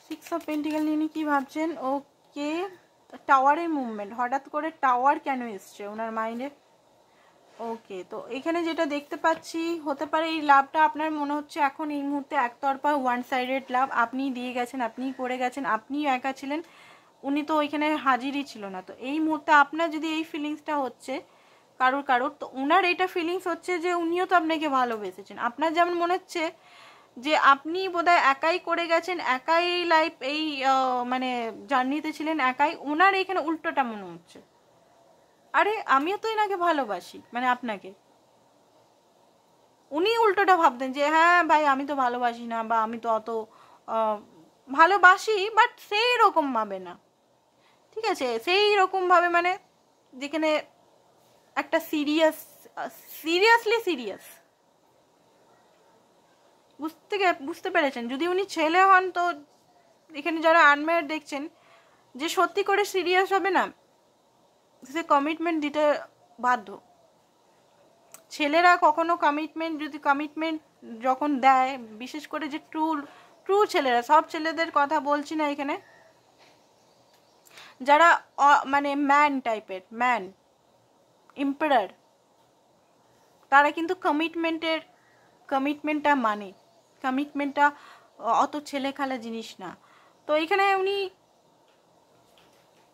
6 অফ পেন্টিকেল নিয়ে উনি কি ভাবছেন। ওকে, টাওয়ারের মুভমেন্ট, হঠাৎ করে টাওয়ার কেন এসছে ওনার মাইন্ডে। ওকে, তো এখানে যেটা দেখতে পাচ্ছি হতে পারে এই লাভটা আপনার মনে হচ্ছে এখন এই মুহূর্তে একতরফা ওয়ান সাইডেড লাভ, আপনিই দিয়ে গেছেন, আপনিই করে গেছেন, আপনিই একা ছিলেন, উনি তো ওইখানে হাজিরই ছিল না। তো এই মুহূর্তে আপনার যদি এই ফিলিংসটা হচ্ছে কারোর, তো উনার এটা ফিলিংস হচ্ছে যে উনিও তো আপনাকে ভালোবেসেছেন। আপনার যেমন মনে হচ্ছে যে আপনি বোধহয় একাই করে গেছেন, একাই লাইফ এই মানে জার্নিতে ছিলেন একাই, ওনার এখানে উল্টোটা মনে হচ্ছে, আরে আমিও তো এনাকে ভালোবাসি, মানে আপনাকে উনি উল্টোটা ভাবতেন যে হ্যাঁ ভাই আমি তো ভালোবাসি না, বা আমি তো অত ভালোবাসি বাট সেই রকম ভাবে না, ঠিক আছে? সেই রকম ভাবে মানে যেখানে একটা সিরিয়াসলি সিরিয়াস, বুঝতে পেরেছেন? যদি উনি ছেলে হন তো এখানে যারা আনম্যারিড দেখছেন, যে সত্যি করে সিরিয়াস হবে না সে কমিটমেন্ট দিতে বাধ্য। ছেলেরা কখনো কমিটমেন্ট যখন দেয়, বিশেষ করে যে ট্রু ছেলেরা, সব ছেলেদের কথা বলছি না এখানে, যারা মানে ম্যান টাইপের, ম্যান এম্পারার, তারা কিন্তু কমিটমেন্টটা মানে, কমিটমেন্টটা অত ছেলে খেলা জিনিস না। তো এখানে উনি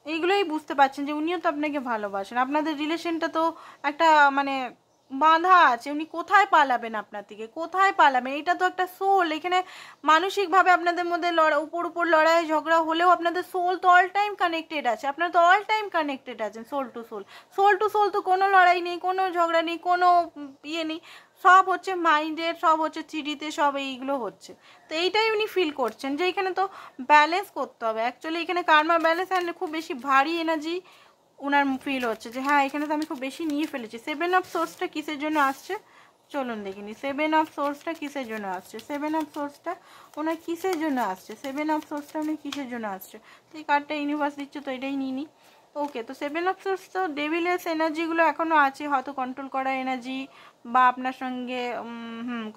এইগুলোই বুঝতে পারছেন যে উনিও তো আপনাকে ভালোবাসেন, আপনাদের রিলেশনটা তো একটা মানে বাঁধা আছে, উনি কোথায় পালাবেন আপনার থেকে, কোথায় পালাবেন? এটা তো একটা সোল, এখানে মানসিকভাবে আপনাদের মধ্যে উপর লড়াই ঝগড়া হলেও আপনাদের সোল তো অল টাইম কানেক্টেড আছে, আপনারা তো অল টাইম কানেক্টেড আছেন soul to soul. Soul to soul তো কোনো লড়াই নেই, কোনো ঝগড়া নেই, কোনো ইয়ে নেই, সব হচ্ছে মাইন্ডের, সব হচ্ছে চিঠিতে, সব এইগুলো হচ্ছে। তো এইটাই উনি ফিল করছেন যে এখানে তো ব্যালেন্স করতে হবে অ্যাকচুয়ালি, এখানে কার্মা ব্যালেন্স অ্যান্ড খুব বেশি ভারী এনার্জি ওনার ফিল হচ্ছে যে হ্যাঁ এখানে তো আমি খুব বেশি নিয়ে ফেলেছি। 7 অফ সোর্সটা কিসের জন্য আসছে চলুন দেখিনি। 7 অফ সোর্সটা কিসের জন্য আসছে, 7 অফ সোর্সটা ওনার কিসের জন্য আসছে, 7 অফ সোর্সটা উনি কিসের জন্য আসছে? তো এই কার্ডটা ইউনিভার্স দিচ্ছে, তো এটাই নিই নি। ওকে, তো 7 অফ সোর্স তো ডেভিলেস এনার্জিগুলো এখনও আছে, হয়তো কন্ট্রোল করা এনার্জি বা আপনার সঙ্গে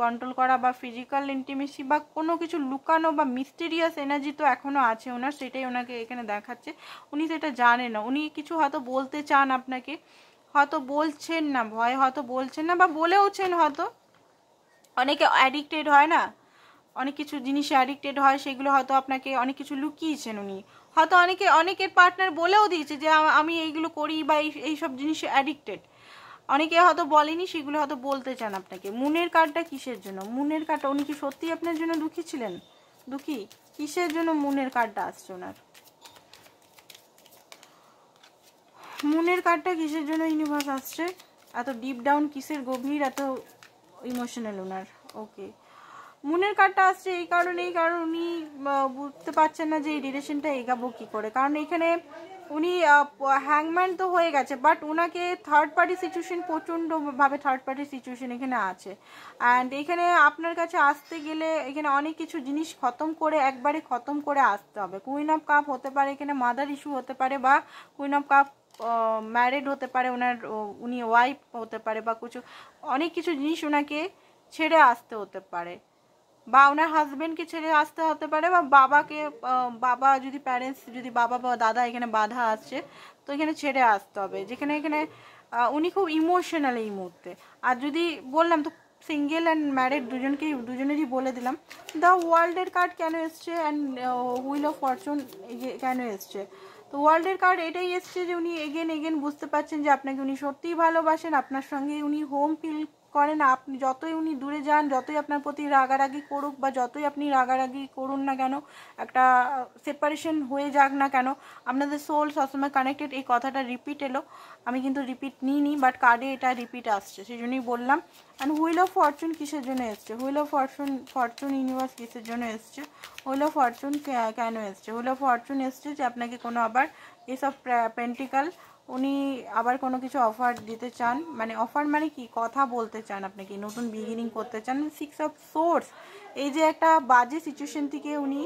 কন্ট্রোল করা বা ফিজিক্যাল ইন্টিমেসি বা কোনো কিছু লুকানো বা মিস্টেরিয়াস এনার্জি তো এখনও আছে ওনার, সেটাই ওনাকে এখানে দেখাচ্ছে। উনি সেটা জানেন না, উনি কিছু হয়তো বলতে চান আপনাকে, হয়তো বলছেন না, ভয় হয়তো বলছেন না বা বলেওছেন হয়তো। অনেকে অ্যাডিক্টেড হয় না, অনেক কিছু জিনিসে অ্যাডিক্টেড হয়, সেগুলো হয়তো আপনাকে অনেক কিছু লুকিয়েছেন উনি, হয়তো অনেকের পার্টনার বলেও দিয়েছে যে আমি এইগুলো করি বা এইসব জিনিসে অ্যাডিক্টেড, অনেকে হয়তো বলেনি, সেগুলো হয়তো বলতে চান আপনাকে। মুনের কার্ডটা কিসের জন্য, মুনের কার্ডটা উনি কি সত্যি আপনার জন্য দুঃখী ছিলেন, দুঃখী কিসের জন্য মুনের কার্ডটা আসছে ওনার? মুনের কার্ডটা কিসের জন্য ইউনিভার্স আসছে, এত ডিপ ডাউন কিসের গভীর এত ইমোশনাল ওনার? ওকে, মুনের কার্ডটা আসছে এই কারণে, কারণ উনি বুঝতে পারছেন না যে এই রিলেশনটা এগাবো কী করে, কারণ এখানে উনি হ্যাংম্যান তো হয়ে গেছে, বাট ওনাকে থার্ড পার্টি সিচুয়েশন, প্রচণ্ডভাবে থার্ড পার্টি সিচুয়েশন এখানে আছে। অ্যান্ড এখানে আপনার কাছে আসতে গেলে এখানে অনেক কিছু জিনিস খতম করে, একবারে খতম করে আসতে হবে। কুইন অফ কাপ হতে পারে, এখানে মাদার ইস্যু হতে পারে, বা কুইন অফ কাপ ম্যারিড হতে পারে ওনার, উনি ওয়াইফ হতে পারে, বা কিছু অনেক কিছু জিনিস ওনাকে ছেড়ে আসতে হতে পারে, বা ওনার হাজবেন্ডকে ছেড়ে আসতে হতে পারে, বা বাবাকে, বাবা যদি প্যারেন্টস, যদি বাবা বা দাদা এখানে বাধা আছে তো এখানে ছেড়ে আসতে হবে, যেখানে এখানে উনি খুব ইমোশনাল এই মুহূর্তে। আর যদি বললাম তো সিঙ্গেল অ্যান্ড ম্যারিড দুজনেরই বলে দিলাম। দ্য ওয়ার্ল্ডের কার্ড কেন এসছে অ্যান্ড হুইল অফ ফরচুন কেন এসছে? তো ওয়ার্ল্ডের কার্ড এটাই এসছে যে উনি এগেন বুঝতে পারছেন যে আপনাকে উনি সত্যিই ভালোবাসেন, আপনার সঙ্গে উনি হোম ফিল করেন। আপনি যতই উনি দূরে যান, যতই আপনার প্রতি রাগারাগি করুক বা যতই আপনি রাগারাগি করুন না কেন, একটা সেপারেশন হয়ে যাক না কেন, আপনাদের সোল সবসময় কানেক্টেড। এই কথাটা রিপিট এলো, আমি কিন্তু রিপিট নিইনি, বাট কার্ডে এটা রিপিট আসছে, সেই জন্যই বললাম। অ্যান্ড হুইল অফ ফরচুন কিসের জন্য এসছে, হুইল অফ ফরচুন ইউনিভার্স কিসের জন্য এসছে, হুইল অফ ফরচুন কেন এসছে? হুইল অফ ফরচুন এসছে যে আপনাকে কোনো আবার এসব পেন্টিকাল, উনি আবার কোনো কিছু অফার দিতে চান, মানে অফার মানে কি, কথা বলতে চান আপনাকে, নতুন বিগিনিং করতে চান। 6 অফ সোর্স, এই যে একটা বাজে সিচুয়েশন থেকে উনি,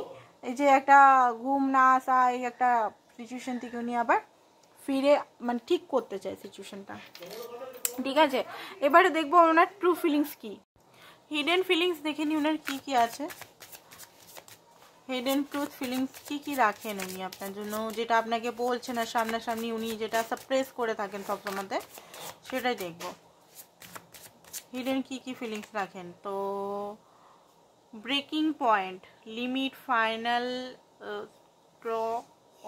এই যে একটা ঘুম না আসা, এই একটা সিচুয়েশন থেকে উনি আবার ফিরে মানে ঠিক করতে চায় সিচুয়েশনটা, ঠিক আছে? এবারে দেখবো ওনার ট্রু ফিলিংস কি, হিডেন ফিলিংস দেখে নি ওনার কি কি আছে, হিডেন ট্রুথ ফিলিংস কি রাখেন উনি আপনার জন্য, যেটা আপনাকে বলছেন না সামনাসামনি, উনি যেটা সাপ্রেস করে থাকেন সবসময়তে, সেটাই দেখব। হিডেন কি ফিলিংস রাখেন? তো breaking point, limit, final, straw,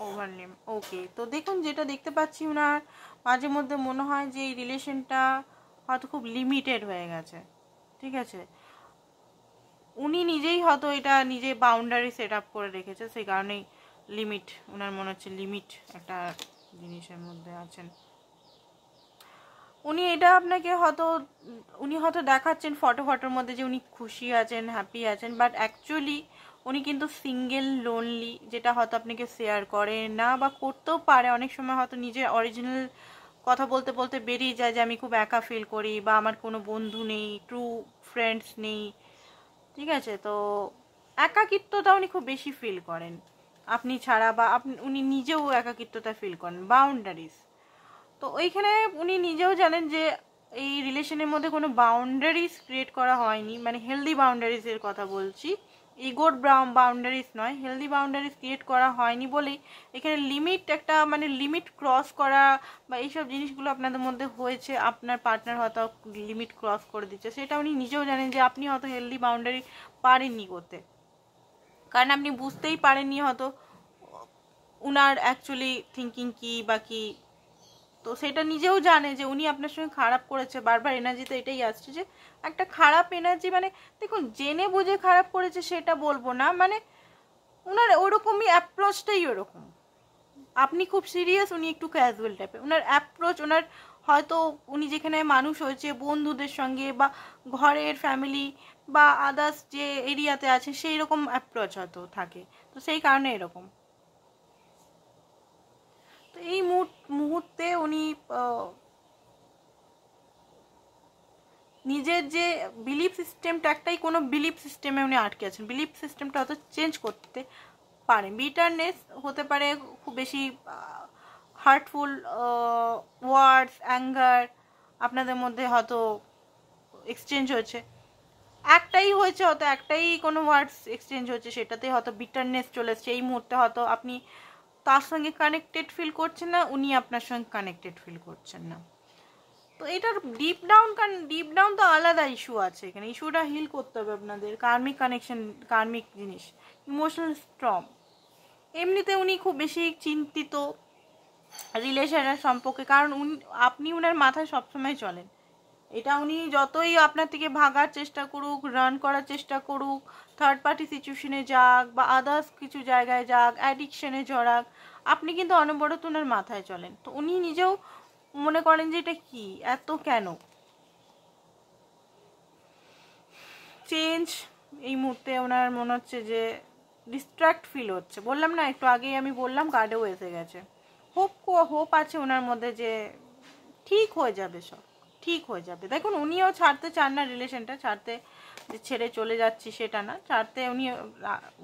overwhelm. Okay, তো দেখুন যেটা দেখতে পাচ্ছি ওনার মাঝে মধ্যে মনে হয় যে এই রিলেশনটা হয়তো খুব লিমিটেড হয়ে গেছে, ঠিক আছে? উনি নিজেই হয়তো এটা নিজে বাউন্ডারি সেট আপ করে রেখেছে, সেই কারণেই লিমিট, ওনার মনে হচ্ছে লিমিট একটা জিনিসের মধ্যে আছেন উনি। এটা আপনাকে হয়তো, উনি হয়তো দেখাচ্ছেন ফটোর মধ্যে যে উনি খুশি আছেন, হ্যাপি আছেন, বাট অ্যাকচুয়ালি উনি কিন্তু সিঙ্গেল, লোনলি, যেটা হয়তো আপনাকে শেয়ার করে না বা করতেও পারে। অনেক সময় হয়তো নিজের অরিজিনাল কথা বলতে বলতে বেরিয়ে যায় যে আমি খুব একা ফিল করি, বা আমার কোনো বন্ধু নেই, ট্রু ফ্রেন্ডস নেই, ঠিক আছে? তো একাকিত্বতা উনি খুব বেশি ফিল করেন আপনি ছাড়া, বা উনি নিজেও একাকিত্বতা ফিল করেন। বাউন্ডারিজ, তো ওইখানে উনি নিজেও জানেন যে এই রিলেশনের মধ্যে কোনো বাউন্ডারিজ ক্রিয়েট করা হয়নি, মানে হেলদি বাউন্ডারিজের কথা বলছি, ইগোর বাউন্ডারিজ নয়, হেলদি বাউন্ডারিজ ক্রিয়েট করা হয়নি বলেই এখানে লিমিট, একটা মানে লিমিট ক্রস করা বা এইসব জিনিসগুলো আপনাদের মধ্যে হয়েছে। আপনার পার্টনার হয়তো লিমিট ক্রস করে দিচ্ছে, সেটা উনি নিজেও জানেন যে আপনি হয়তো হেলদি বাউন্ডারি পারেননি করতে, কারণ আপনি বুঝতেই পারেননি হয়তো উনার অ্যাকচুয়ালি থিঙ্কিং কি বা কি, তো সেটা নিজেও জানে যে উনি আপনার সঙ্গে খারাপ করেছে। বারবার এনার্জিতে এটাই আসছে যে একটা খারাপ এনার্জি, মানে দেখুন জেনে বুঝে খারাপ করেছে সেটা বলবো না, মানে ওনার ওরকমই অ্যাপ্রোচটাই ওরকম। আপনি খুব সিরিয়াস, উনি একটু ক্যাজুয়াল টাইপের। ওনার অ্যাপ্রোচ, ওনার হয়তো উনি যেখানে মানুষ হয়েছে বন্ধুদের সঙ্গে বা ঘরের ফ্যামিলি বা আদার্স যে এরিয়াতে আছে সেই রকম অ্যাপ্রোচ হয়তো থাকে, তো সেই কারণে এরকম। তো এই মুহূর্তে উনি নিজের যে বিলিফ সিস্টেমটা, একটাই কোনো বিলিফ সিস্টেমে উনি আটকে আছেন। বিলিফ সিস্টেমটা হয়তো চেঞ্জ করতে পারে। বিটারনেস হতে পারে, খুব বেশি হার্টফুল ওয়ার্ডস, অ্যাঙ্গার আপনাদের মধ্যে হয়তো এক্সচেঞ্জ হয়েছে। একটাই হয়েছে, হয়তো একটাই কোনো ওয়ার্ডস এক্সচেঞ্জ হয়েছে, সেটাতেই হয়তো বিটারনেস চলে এসছে। এই মুহূর্তে হয়তো আপনি তার সঙ্গে কানেক্টেড ফিল করছেন না, উনি আপনার সঙ্গে কানেক্টেড ফিল করছেন না। তো এটার ডিপ ডাউন তো আলাদা ইস্যু আছে এখানে। ইস্যুটা হিল করতে হবে আপনাদের। কার্মিক কানেকশন, কার্মিক জিনিস, ইমোশনাল স্ট্রং। এমনিতে উনি খুব বেশি চিন্তিত রিলেশনের সম্পর্কে, কারণ আপনি উনার মাথায় সবসময় চলেন। এটা উনি যতই আপনার থেকে ভাগার চেষ্টা করুক, রান করার চেষ্টা করুক, থার্ড পার্টি সিচুয়েশনে যাক বা আদার্স কিছু জায়গায় যাক, অ্যাডিকশনে জড়াক, আপনি কিন্তু অনবরত ওনার মাথায় চলেন। তো উনি নিজেও মনে করেন যে এটা কি, এত কেন চেঞ্জ। এই মুহূর্তে ওনার মনে হচ্ছে যে ডিস্ট্র্যাক্ট ফিল হচ্ছে। বললাম না, একটু আগেই আমি বললাম, কার্ডেও এসে গেছে। হোপ আছে ওনার মধ্যে যে ঠিক হয়ে যাবে, সব ঠিক হয়ে যাবে। দেখুন উনিও ছাড়তে চান না রিলেশনটা, ছাড়তে যে ছেড়ে চলে যাচ্ছি সেটা না, ছাড়তে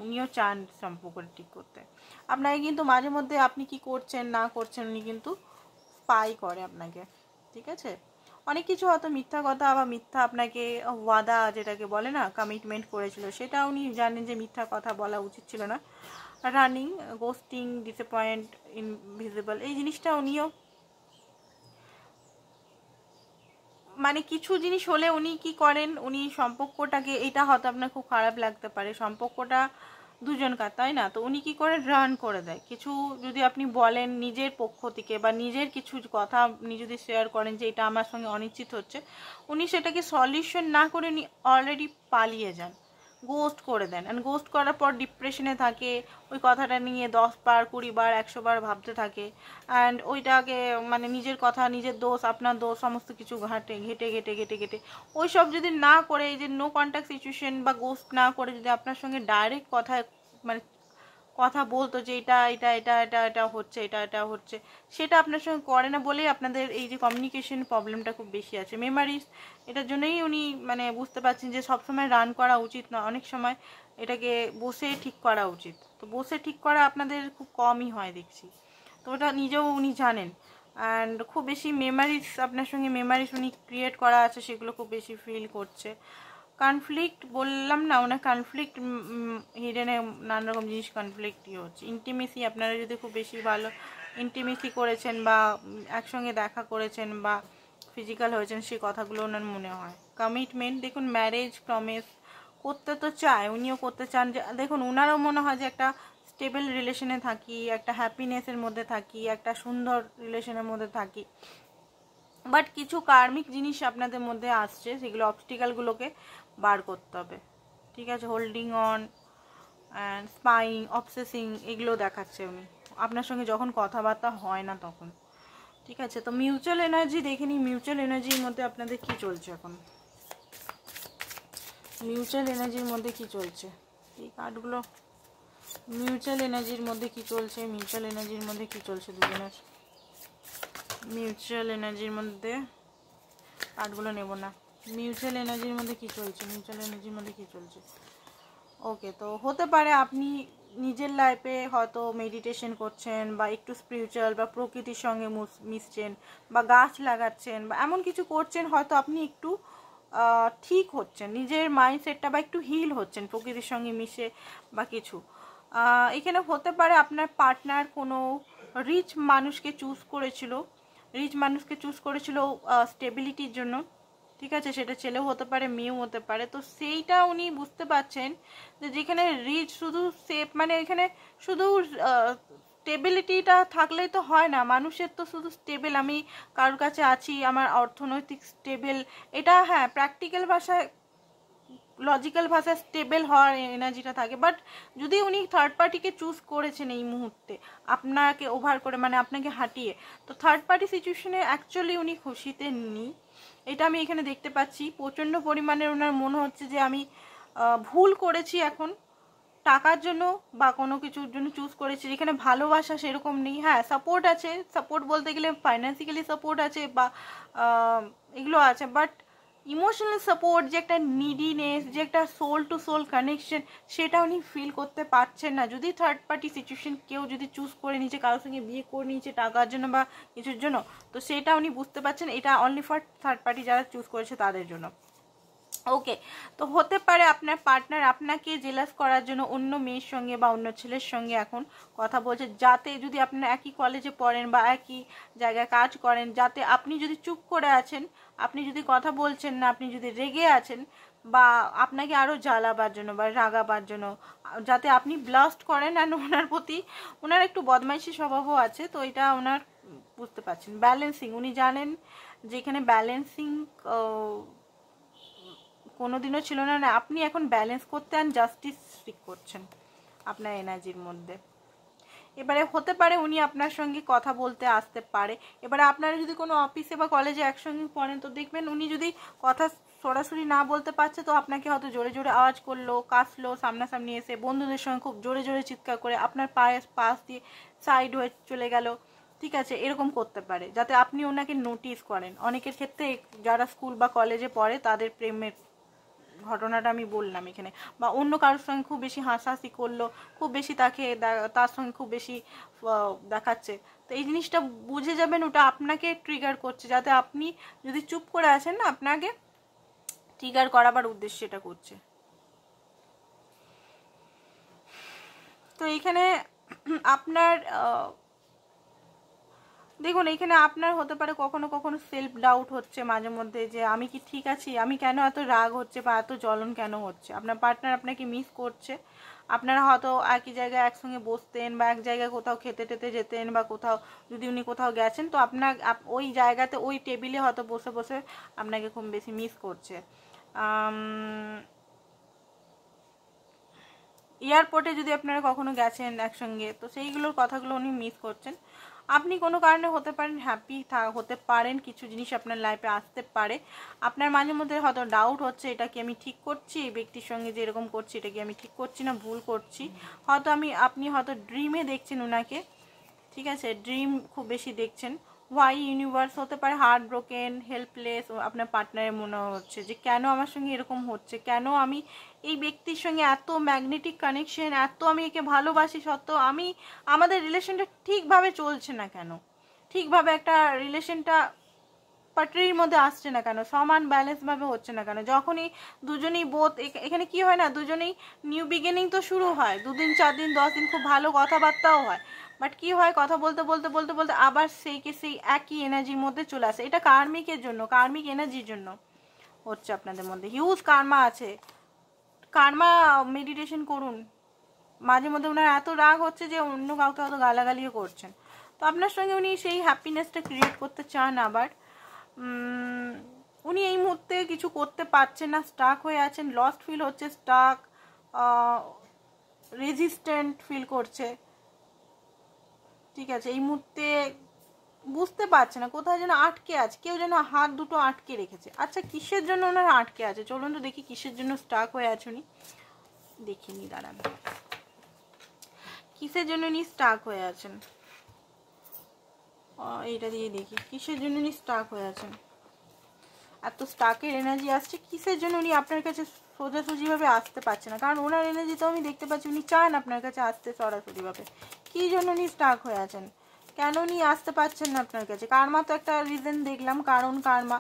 উনিও চান সম্পর্কটা ঠিক করতে। আপনাকে কিন্তু মাঝে মধ্যে আপনি কি করছেন না করছেন উনি কিন্তু স্পাই করে আপনাকে, ঠিক আছে। অনেক কিছু হয়তো মিথ্যা কথা বা মিথ্যা আপনাকে ওয়াদা যেটাকে বলে না, কমিটমেন্ট করেছিল, সেটা উনি জানেন যে মিথ্যা কথা বলা উচিত ছিল না। রানিং, গোস্টিং, ডিসঅ্যাপয়েন্ট, ইনভিজিবল, এই জিনিসটা উনিও, মানে কিছু জিনিস হলে উনি কি করেন, উনি সম্পর্কটাকে, এটা হয়তো আপনার খুব খারাপ লাগতে পারে, সম্পর্কটা দুজনকার, তাই না? তো উনি কি করে রান করে দেয়। কিছু যদি আপনি বলেন নিজের পক্ষ থেকে বা নিজের কিছু কথা আপনি যদি শেয়ার করেন যে এটা আমার সঙ্গে অনিশ্চিত হচ্ছে, উনি সেটাকে সলিউশন না করে উনি অলরেডি পালিয়ে যান, গোস্ট করে দেন। অ্যান্ড গোস্ট করার পর ডিপ্রেশনে থাকে, ওই কথাটা নিয়ে 10 বার 20 বার 100 বার ভাবতে থাকে। অ্যান্ড ওইটাকে মানে নিজের কথা, নিজের দোষ, আপনার দোষ, সমস্ত কিছু ঘেটে ওই সব যদি না করে, এই যে নো কন্ট্যাক্ট সিচুয়েশন বা গোস্ট না করে যদি আপনার সঙ্গে ডাইরেক্ট মানে কথা বলতো যে এটা এটা এটা এটা এটা হচ্ছে, এটা হচ্ছে, সেটা আপনার সঙ্গে করে না বলেই আপনাদের এই যে কমিউনিকেশন প্রবলেমটা খুব বেশি আছে। মেমারিজ, এটার জন্যই উনি মানে বুঝতে পারছেন যে সবসময় রান করা উচিত না, অনেক সময় এটাকে বসে ঠিক করা উচিত। তো বসে ঠিক করা আপনাদের খুব কমই হয় দেখছি, তো ওটা নিজেও উনি জানেন। অ্যান্ড খুব বেশি মেমারিজ, আপনার সঙ্গে মেমারিজ উনি ক্রিয়েট করা আছে, সেগুলো খুব বেশি ফিল করছে। কনফ্লিক্ট বললাম না, ওনার কনফ্লিক্ট হিডেনে নানা রকম জিনিস কনফ্লিক্টই হচ্ছে। ইন্টিমেসি, আপনারা যদি খুব বেশি ভালো ইন্টিমেসি করেছেন বা একসঙ্গে দেখা করেছেন বা ফিজিক্যাল হয়েছেন, সেই কথাগুলো ওনার মনে হয়। কমিটমেন্ট, দেখুন ম্যারেজ প্রমিস করতে তো চায়, উনিও করতে চান। যে দেখুন ওনারও মনে হয় যে একটা স্টেবল রিলেশনে থাকি, একটা হ্যাপিনেসের মধ্যে থাকি, একটা সুন্দর রিলেশনের মধ্যে থাকি। বাট কিছু কার্মিক জিনিস আপনাদের মধ্যে আসছে, সেগুলো অবস্টিক্যালগুলোকে বার করতে হবে, ঠিক আছে। হোল্ডিং অন অ্যান্ড স্পাইং, অবসেসিং, এগুলো দেখাচ্ছে উনি আপনার সঙ্গে যখন কথাবার্তা হয় না তখন, ঠিক আছে। তো মিউচুয়াল এনার্জি দেখে নিই, মিউচুয়াল এনার্জির মধ্যে আপনাদের কি চলছে এখন, মিউচুয়াল এনার্জির মধ্যে কি চলছে এই কার্ডগুলো। মিউচুয়াল এনার্জির মধ্যে কি চলছে, মিউচুয়াল এনার্জির মধ্যে কি চলছে দুজনের, মিউচুয়াল এনার্জির মধ্যে, কার্ডগুলো নেব না। মিউচুয়াল এনার্জির মধ্যে কি চলছে, মিউচুয়াল এনার্জির মধ্যে কি চলছে। ওকে, তো হতে পারে আপনি নিজের লাইফে হয়তো মেডিটেশন করছেন বা একটু স্পিরিচুয়াল বা প্রকৃতির সঙ্গে মিশছেন বা গাছ লাগাচ্ছেন বা এমন কিছু করছেন, হয়তো আপনি একটু ঠিক হচ্ছেন, নিজের মাইন্ডসেটটা বা একটু হিল হচ্ছেন প্রকৃতির সঙ্গে মিশে বা কিছু। এখানে হতে পারে আপনার পার্টনার কোনো রিচ মানুষকে চুজ করেছিল স্টেবিলিটির জন্য, ঠিক আছে। সেটা ছেলেও হতে পারে, মেয়েও হতে পারে। তো সেইটা উনি বুঝতে পারছেন যে যেখানে রিচ শুধু সেফ, মানে এখানে শুধু স্টেবিলিটিটা থাকলেই তো হয় না, মানুষের তো শুধু স্টেবল আমি কারোর কাছে আছি, আমার অর্থনৈতিক স্টেবল, এটা হ্যাঁ প্র্যাকটিক্যাল ভাষায় লজিক্যাল ভাষায় স্টেবল হওয়ার এনার্জিটা থাকে। বাট যদি উনি থার্ড পার্টিকে চুজ করেছেন এই মুহূর্তে আপনাকে ওভার করে, মানে আপনাকে হাঁটিয়ে, তো থার্ড পার্টি সিচুয়েশনে অ্যাকচুয়ালি উনি খুশিতে নেই, এটা আমি এখানে দেখতে পাচ্ছি। প্রচণ্ড পরিমাণে ওনার মনে হচ্ছে যে আমি ভুল করেছি এখন টাকার জন্য বা কোনো কিছুর জন্য চুজ করেছি, যেখানে ভালোবাসা সেরকম নেই। হ্যাঁ সাপোর্ট আছে, সাপোর্ট বলতে গেলে ফাইন্যান্সিক্যালি সাপোর্ট আছে বা এগুলো আছে, বাট ইমোশনাল সাপোর্ট যে একটা নিডিনেস, যে একটা সোল টু সোল কানেকশন, সেটা উনি ফিল করতে পারছেন না। যদি থার্ড পার্টি সিচুয়েশন কেউ যদি চুজ করে নিয়েছে, কারোর সঙ্গে বিয়ে করে নিয়েছে টাকার জন্য বা কিছুর জন্য, তো সেটা উনি বুঝতে পারছেন এটা অনলি ফর থার্ড পার্টি যারা চুজ করেছে তাদের জন্য। ওকে, তো হতে পারে আপনার পার্টনার আপনাকে জেলাস করার জন্য অন্য মেয়ের সঙ্গে বা অন্য ছেলের সঙ্গে এখন কথা বলছে, যাতে যদি আপনারা একই কলেজে পড়েন বা একই জায়গায় কাজ করেন, যাতে আপনি যদি চুপ করে আছেন, আপনি যদি কথা বলছেন না, আপনি যদি রেগে আছেন, বা আপনাকে আরও জ্বালাবার জন্য বা রাগাবার জন্য, যাতে আপনি ব্লাস্ট করেন। অ্যান্ড ওনার প্রতি ওনার একটু বদমাইশি স্বভাবও আছে, তো এটা ওনার বুঝতে পারছেন। ব্যালেন্সিং, উনি জানেন যে এখানে ব্যালেন্সিং কোনোদিনও ছিল না, না আপনি এখন ব্যালেন্স করতে আর জাস্টিস স্পিক করছেন আপনার এনার্জির মধ্যে। এবারে হতে পারে উনি আপনার সঙ্গে কথা বলতে আসতে পারে। এবারে আপনারা যদি কোনো অফিসে বা কলেজে একসঙ্গে পড়েন, তো দেখবেন উনি যদি কথা সরাসরি না বলতে পারছে, তো আপনাকে হয়তো জোরে জোরে আওয়াজ করলো, কাশলো, সামনাসামনি এসে বন্ধুদের সঙ্গে খুব জোরে জোরে চিৎকার করে আপনার পাশ দিয়ে সাইড হয়ে চলে গেল, ঠিক আছে, এরকম করতে পারে, যাতে আপনি ওনাকে নোটিস করেন। অনেকের ক্ষেত্রে যারা স্কুল বা কলেজে পড়ে তাদের প্রেমের ঘটনাটা আমি বললাম এখানে, বা অন্য কারোর সঙ্গে খুব বেশি হাসাহাসি করলো, খুব বেশি তার সঙ্গে খুব বেশি দেখাচ্ছে, তো এই জিনিসটা বুঝে যাবেন ওটা আপনাকে ট্রিগার করছে, যাতে আপনি যদি চুপ করে আছেন না, আপনাকে ট্রিগার করাবার উদ্দেশ্যে এটা করছে। তো এইখানে আপনার দেখুন, এখানে আপনার হতে পারে কখনো কখনো সেলফ ডাউট হচ্ছে মাঝে মধ্যে, যে আমি কি ঠিক আছি, আমি কেন এত রাগ হচ্ছে বা এত জ্বলন কেন হচ্ছে। আপনার পার্টনার আপনাকে মিস করছে, আপনারা হয়তো একই জায়গায় একসঙ্গে বসতেন বা এক জায়গায় কোথাও খেতে টেতে যেতেন, বা কোথাও যদি উনি কোথাও গেছেন, তো আপনার ওই জায়গাতে ওই টেবিলে হয়তো বসে বসে আপনাকে খুব বেশি মিস করছে। এয়ারপোর্টে যদি আপনারা কখনো গেছেন একসঙ্গে, তো সেইগুলোর কথাগুলো উনি মিস করছেন। আপনি কোনো কারণে হতে পারেন হ্যাপি হতে পারেন, কিছু জিনিস আপনার লাইফে আসতে পারে, আপনার মাঝে মধ্যে হয়তো ডাউট হচ্ছে এটা কি আমি ঠিক করছি, এই ব্যক্তির সঙ্গে যে এরকম করছি এটা কি আমি ঠিক করছি না ভুল করছি। হয়তো আপনি হয়তো ড্রিমে দেখছেন ওনাকে, ঠিক আছে, ড্রিম খুব বেশি দেখছেন। ওয়াই ইউনিভার্স হতে পারে হার্ট ব্রোকেন, হেল্পলেস, আপনার পার্টনারের মনে হচ্ছে যে কেন আমার সঙ্গে এরকম হচ্ছে, কেন আমি এই ব্যক্তির সঙ্গে এত ম্যাগনেটিক কানেকশন, এত আমি একে ভালোবাসি সত্ত্বেও আমাদের রিলেশনটা ঠিকভাবে চলছে না কেন, ঠিকভাবে একটা রিলেশনটা পাটরির মধ্যে আসছে না কেন, সমান ব্যালেন্সভাবে হচ্ছে না কেন। যখনই দুজনেই এখানে কি হয় না, দুজনেই নিউ বিগিনিং তো শুরু হয়, 2 দিন 4 দিন 10 দিন খুব ভালো কথাবার্তাও হয়, বাট কি হয় কথা বলতে বলতে বলতে বলতে আবার সেই একই এনার্জির মধ্যে চলে আসে। এটা কার্মিকের জন্য, কার্মিক এনার্জির জন্য হচ্ছে, আপনাদের মধ্যে হিউজ কার্মা আছে। কার্মা মেডিটেশন করুন, মাঝে মধ্যে ওনার এত রাগ হচ্ছে যে অন্য কাউকে হয়তো গালাগালিও করছেন, তো আপনার সঙ্গে উনি সেই হ্যাপিনেসটা ক্রিয়েট করতে চান। আবার উনি এই মুহূর্তে কিছু করতে পারছেন না, স্টাক হয়ে আছেন, লস্ট ফিল হচ্ছে, স্টাক রেজিস্ট্যান্ট ফিল করছে, ঠিক আছে, এই মুহূর্তে বুঝতে পারছে না, কোথায় যেন আটকে আছে, কেউ যেন হাত দুটো আটকে রেখেছে। আচ্ছা কিসের জন্য ওনার আটকে আছে, চলুন তো দেখি কিসের জন্য স্টাক হয়ে আছে উনি, দেখিনি দাঁড়ান, কিসের জন্য উনি স্টাক হয়ে আছেন, এইটা দিয়ে দেখি কিসের জন্য উনি স্টাক হয়ে আছেন। এত স্টাকের এনার্জি আসছে, কিসের জন্য উনি আপনার কাছে সোজাসুজিভাবে আসতে পারছে না, কারণ ওনার এনার্জি তো আমি দেখতে পাচ্ছি উনি চান আপনার কাছে আসতে সরাসরিভাবে। কী জন্য উনি স্টাক হয়ে আছেন, কেন উনি আসতে পারছেন না আপনার কাছে? কার্মা তো একটা রিজন দেখলাম, কারণ কার্মা,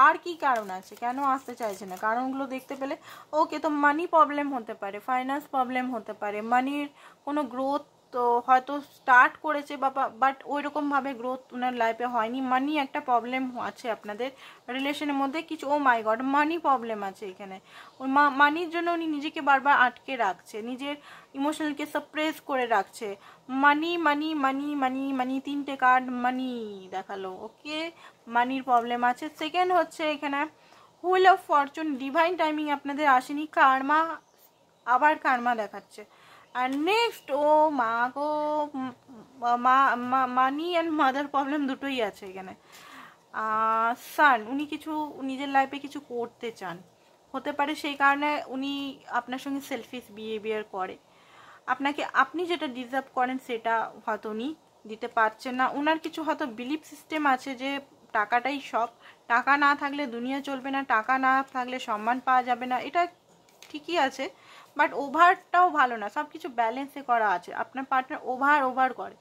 আর কি কারণ আছে কেন আসতে চাইছে না, কারণগুলো দেখতে পেলে ওকে, তো মানি প্রবলেম হতে পারে, ফাইন্যান্স প্রবলেম হতে পারে, মানির কোনো গ্রোথ তো হয়তো স্টার্ট করেছে বাট ওই রকমভাবে গ্রোথ ওনার লাইফে হয়নি। মানি একটা প্রবলেম আছে আপনাদের রিলেশনের মধ্যে কিছু, ও মাই গড মানি প্রবলেম আছে এখানে। ওই মানির জন্য উনি নিজেকে বারবার আটকে রাখছে, নিজের ইমোশনালকে সাপ্রেস করে রাখছে। মানি মানি মানি মানি মানি, 3টে কার্ড মানি দেখালো। ওকে, মানির প্রবলেম আছে। সেকেন্ড হচ্ছে এখানে wheel of Fortune, divine timing আপনাদের আসেনি, কার্মা, আবার কার্মা দেখাচ্ছে। আর নেক্সট, ও মা গো, মানি অ্যান্ড মাদার প্রবলেম দুটোই আছে এখানে। সান, উনি কিছু নিজের লাইফে কিছু করতে চান, হতে পারে সেই কারণে উনি আপনার সঙ্গে সেলফিশ বিহেভিয়ার করে। আপনাকে আপনি যেটা ডিজার্ভ করেন সেটা হয়তো উনি দিতে পারছেন না। ওনার কিছু হয়তো বিলিফ সিস্টেম আছে যে টাকাটাই সব, টাকা না থাকলে দুনিয়া চলবে না, টাকা না থাকলে সম্মান পাওয়া যাবে না। এটা ঠিকই আছে, বাট ওভারটাও ভালো না, সব কিছু ব্যালেন্সে করা আছে। আপনার পার্টনার ওভার করে,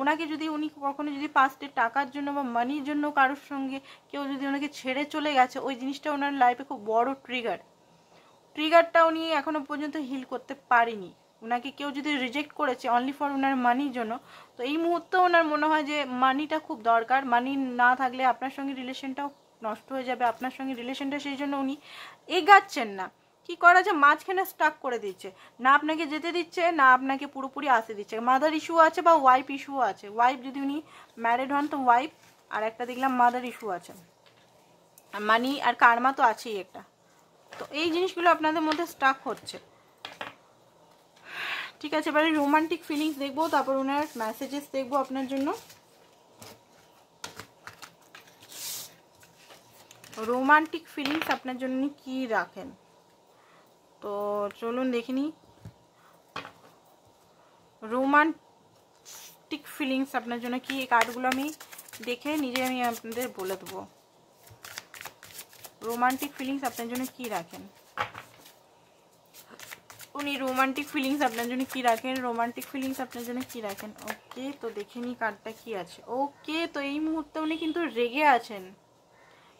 ওনাকে যদি উনি কখনো যদি পাস্টে টাকার জন্য বা মানির জন্য কারোর সঙ্গে কেউ যদি ওনাকে ছেড়ে চলে গেছে, ওই জিনিসটা ওনার লাইফে খুব বড় ট্রিগারটা উনি এখনো পর্যন্ত হিল করতে পারেনি। ওনাকে কেউ যদি রিজেক্ট করেছে অনলি ফর ওনার মানির জন্য, তো এই মুহূর্তে ওনার মনে হয় যে মানিটা খুব দরকার। মানি না থাকলে আপনার সঙ্গে রিলেশনটাও নষ্ট হয়ে যাবে, আপনার সঙ্গে রিলেশনটা, সেই জন্য উনি এগাচ্ছেন না। কি করা যায়, মাঝখানে স্টাক করে দিচ্ছে, না আপনাকে যেতে দিচ্ছে, না আপনাকে পুরোপুরি আসতে দিচ্ছে। মাদার ইস্যু আছে বা ওয়াইফ ইস্যু আছে। ওয়াইফ যদি উনি ম্যারিড হন তো ওয়াইফ, আর একটা দেখলাম মাদার ইস্যু আছে। মানি আর কার্মা তো আছেই একটা। তো এই জিনিসগুলো আপনাদের মধ্যে স্টাক হচ্ছে। ঠিক আছে, এবারে রোমান্টিক ফিলিংস দেখবো, তারপর ওনার মেসেজেস দেখবো আপনার জন্য। রোমান্টিক ফিলিংস আপনার জন্য কি রাখেন, তো চলুন দেখিনি। রোমান্টিক ফিলিংস আপনার জন্য কি, এই কার্ডগুলো আমি দেখে নিজে আমি আপনাদের বলে দেবো। রোমান্টিক ফিলিংস আপনার জন্য কি রাখেন, উনি রোমান্টিক ফিলিংস আপনার জন্য কি রাখেন, রোমান্টিক ফিলিংস আপনার জন্য কি রাখেন। ওকে, তো দেখে নি কার্ডটা কি আছে। ওকে, তো এই মুহূর্তে উনি কিন্তু রেগে আছেন।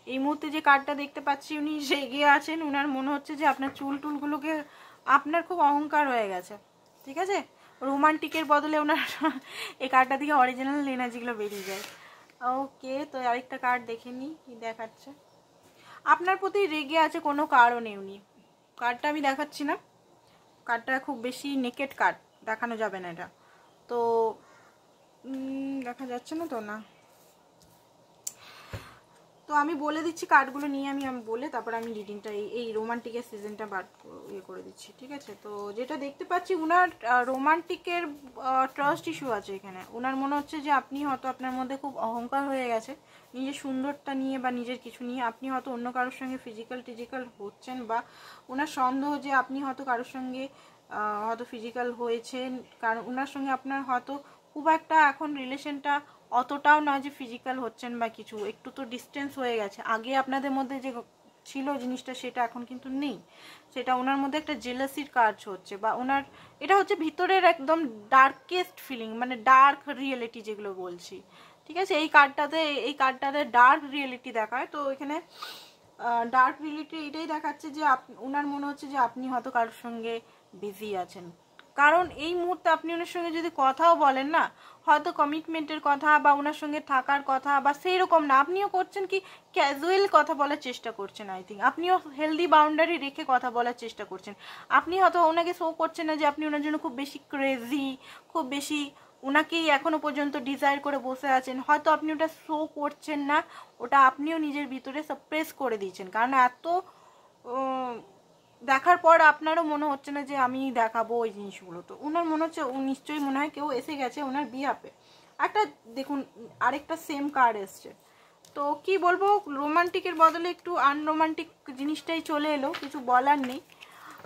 এই মুহূর্তে যে কার্ডটা দেখতে পাচ্ছি উনি রেগে আছেন। উনার মনে হচ্ছে যে আপনার চুলগুলোকে, আপনার খুব অহংকার হয়ে গেছে। ঠিক আছে, রোমান্টিকের বদলে ওনার এই কার্ডটা থেকে অরিজিনাল এনার্জিগুলো বেরিয়ে যায়। ওকে, তো আরেকটা কার্ড দেখে নি কি দেখাচ্ছে। আপনার প্রতি রেগে আছে কোনো কারণে উনি। কার্ডটা আমি দেখাচ্ছি না, কার্ডটা খুব বেশি নেকেড কার্ড, দেখানো যাবে না এটা। তো দেখা যাচ্ছে না তো, না তো আমি বলে দিচ্ছি কার্ডগুলো নিয়ে আমি বলে তারপর আমি রিডিংটা এই রোমান্টিকের সিজনটা ইয়ে করে দিচ্ছি। ঠিক আছে, তো যেটা দেখতে পাচ্ছি উনার রোমান্টিকের ট্রাস্ট ইস্যু আছে এখানে। উনার মনে হচ্ছে যে আপনি হয়তো, আপনার মধ্যে খুব অহংকার হয়ে গেছে নিজের সুন্দরটা নিয়ে বা নিজের কিছু নিয়ে। আপনি হয়তো অন্য কারোর সঙ্গে ফিজিক্যাল হচ্ছেন, বা ওনার সন্দেহ যে আপনি হয়তো কারোর সঙ্গে হয়তো ফিজিক্যাল হয়েছেন, কারণ ওনার সঙ্গে আপনার হয়তো খুব একটা এখন রিলেশনটা অতটাও না যে ফিজিক্যাল হচ্ছেন বা কিছু, একটু তো ডিস্টেন্স হয়ে গেছে। আগে আপনাদের মধ্যে যে ছিল জিনিসটা সেটা এখন কিন্তু নেই। সেটা ওনার মধ্যে একটা জেলাসির কাজ হচ্ছে, বা ওনার এটা হচ্ছে ভিতরের একদম ডার্কেস্ট ফিলিং, মানে ডার্ক রিয়েলিটি যেগুলো বলছি। ঠিক আছে, এই কার্ডটাতে ডার্ক রিয়েলিটি দেখায়। তো এখানে ডার্ক রিয়েলিটি এটাই দেখাচ্ছে যে ওনার মনে হচ্ছে যে আপনি হয়তো কারোর সঙ্গে বিজি আছেন। কারণ এই মুহূর্তে আপনি ওনার সঙ্গে যদি কথাও বলেন না, হয়তো কমিটমেন্টের কথা বা ওনার সঙ্গে থাকার কথা বা সেই রকম না, আপনিও করছেন কি ক্যাজুয়াল কথা বলার চেষ্টা করছেন। আই থিঙ্ক আপনিও হেলদি বাউন্ডারি রেখে কথা বলার চেষ্টা করছেন। আপনি হয়তো ওনাকে শো করছেন না যে আপনি ওনার জন্য খুব বেশি ক্রেজি, খুব বেশি ওনাকেই এখনো পর্যন্ত ডিজায়ার করে বসে আছেন। হয়তো আপনি ওটা শো করছেন না, ওটা আপনিও নিজের ভিতরে সাপ্রেস করে দিয়েছেন। কারণ এত দেখার পর আপনারও মনে হচ্ছে না যে আমি দেখাবো ওই জিনিসগুলো। তো ওনার মনে হচ্ছে নিশ্চয়ই মনে হয় কেউ এসে গেছে ওনার বিহাফে। একটা দেখুন আরেকটা সেম কার্ড এসছে। তো কি বলবো, রোমান্টিকের বদলে একটু আনরোমান্টিক জিনিসটাই চলে এলো, কিছু বলার নেই।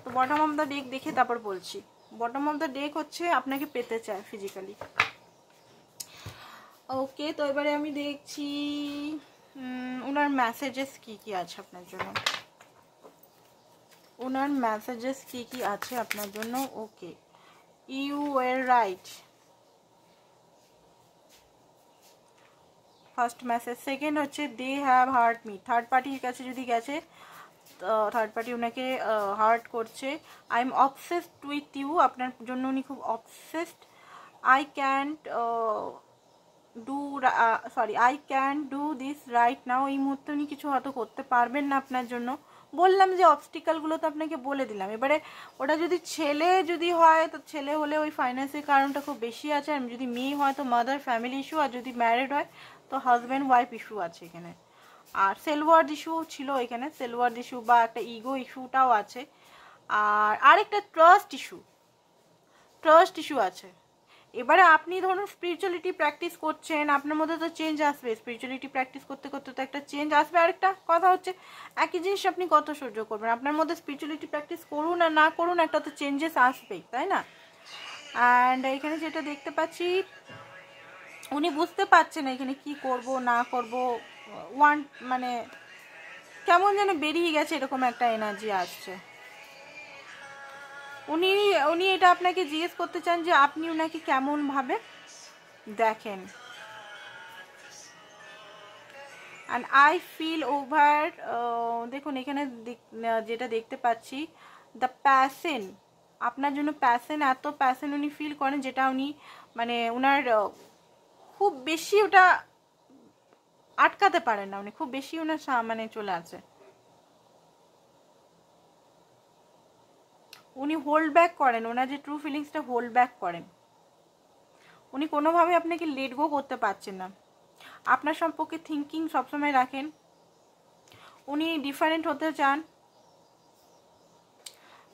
তো বটম অফ দ্য ডেক দেখে তারপর বলছি। বটম অফ দ্য ডেক হচ্ছে আপনাকে পেতে চায় ফিজিক্যালি। ওকে, তো এবারে আমি দেখছি ওনার মেসেজেস কি কি আছে আপনার জন্য, ওনার মেসেজেস কি কি আছে আপনার জন্য। Okay, you were right, first message. Second হচ্ছে they have hurt me, third পার্টির কাছে যদি গেছে, থার্ড পার্টি ওনাকে হার্ট করছে। I am obsessed with you, আপনার জন্য উনি খুব obsessed. I can't I can do this right now. এই মুহূর্তে উনি কিছু হয়তো করতে পারবেন না আপনার জন্য। বললাম যে অবস্টিকালগুলো তো আপনাকে বলে দিলাম। এবারে ওটা যদি ছেলে যদি হয় তো ছেলে হলে ওই ফাইন্যান্সের কারণটা খুব বেশি আছে, আর যদি মেয়ে হয় তো মাদার ফ্যামিলি ইস্যু, আর যদি ম্যারিড হয় তো হাজব্যান্ড ওয়াইফ ইস্যু আছে এখানে। আর সেলওয়ার্ড ইস্যু ছিল এখানে, সেলওয়ার্ড ইস্যু বা একটা ইগো ইস্যুটাও আছে। আর আরেকটা ট্রাস্ট ইস্যু আছে। এবারে আপনি ধরুন স্পিরিচুয়ালিটি প্র্যাকটিস করছেন, আপনার মধ্যে তো চেঞ্জ আসবে, স্পিরিচুয়ালিটি প্র্যাকটিস করতে করতে তো একটা চেঞ্জ আসবে। আরেকটা কথা হচ্ছে একই জিনিস আপনি কত সহ্য করবেন, আপনার মধ্যে স্পিরিচুয়ালিটি প্র্যাকটিস করুন আর না করুন একটা তো চেঞ্জেস আসবেই, তাই না? অ্যান্ড এখানে যেটা দেখতে পাচ্ছি উনি বুঝতে পারছেন এখানে কি করব না করব, মানে কেমন যেন বেরিয়ে গেছে এরকম একটা এনার্জি আসছে। উনি এটা আপনাকে জিজ্ঞেস করতে চান যে আপনি ওনাকে কেমন ভাবে দেখেন। অ্যান্ড আই ফিল ওভার, দেখুন এখানে যেটা দেখতে পাচ্ছি দ্য প্যাশন, আপনার জন্য প্যাশন, এত প্যাশন উনি ফিল করেন যেটা উনি মানে ওনার খুব বেশি ওটা আটকাতে পারেন না, উনি খুব বেশি ওনার মানে চলে আসে, উনি হোল্ড ব্যাক করেন, ওনার যে ট্রু ফিলিংসটা হোল্ড ব্যাক করেন। উনি কোনোভাবে আপনাকে লেট গো করতে পারছেন না, আপনার সম্পর্কে থিঙ্কিং সবসময় রাখেন, উনি ডিফারেন্ট হতে চান।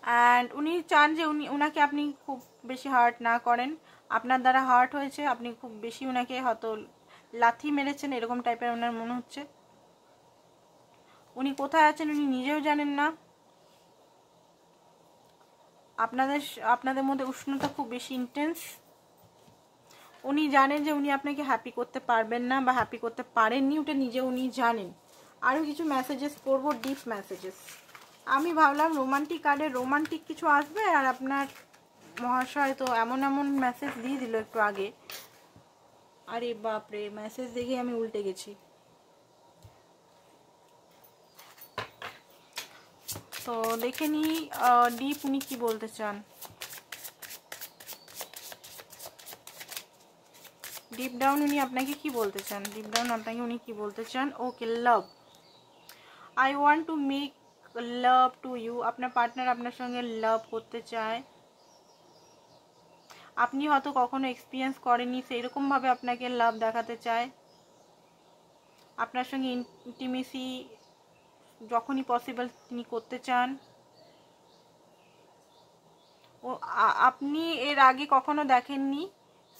অ্যান্ড উনি চান যে উনাকে আপনি খুব বেশি হার্ট না করেন, আপনার দ্বারা হার্ট হয়েছে, আপনি খুব বেশি উনাকে হয়তো লাথি মেরেছেন এরকম টাইপের ওনার মনে হচ্ছে। উনি কোথায় আছেন উনি নিজেও জানেন না। আপনাদের মধ্যে উষ্ণতা খুব বেশি ইন্টেন্স। উনি জানেন যে উনি আপনাকে হ্যাপি করতে পারবেন না বা হ্যাপি করতে পারেননি, ওটা নিজে উনি জানেন। আরও কিছু মেসেজেস করবো, ডিপ মেসেজেস। আমি ভাবলাম রোমান্টিক কার্ডে রোমান্টিক কিছু আসবে, আর আপনার মহাশয় তো এমন মেসেজ দিয়ে দিল একটু আগে, আরে বাপরে মেসেজ দেখে আমি উল্টে গেছি। তো দেখে নি ডিপ উনি কি বলতে চান। ডিপ ডাউন উনি আপনাকে কি বলতে চান, ডিপ ডাউন আপনাকে উনি কি বলতে চান। Okay, love, I want to make love to you. আপনার পার্টনার আপনার সঙ্গে লাভ করতে চায়, আপনি হয়তো কখনো এক্সপিরিয়েন্স করেননি সেইরকমভাবে আপনাকে লাভ দেখাতে চায়, আপনার সঙ্গে ইন্টিমেসি যখনই পসিবল তিনি করতে চান। ও আপনি এর আগে কখনো দেখেননি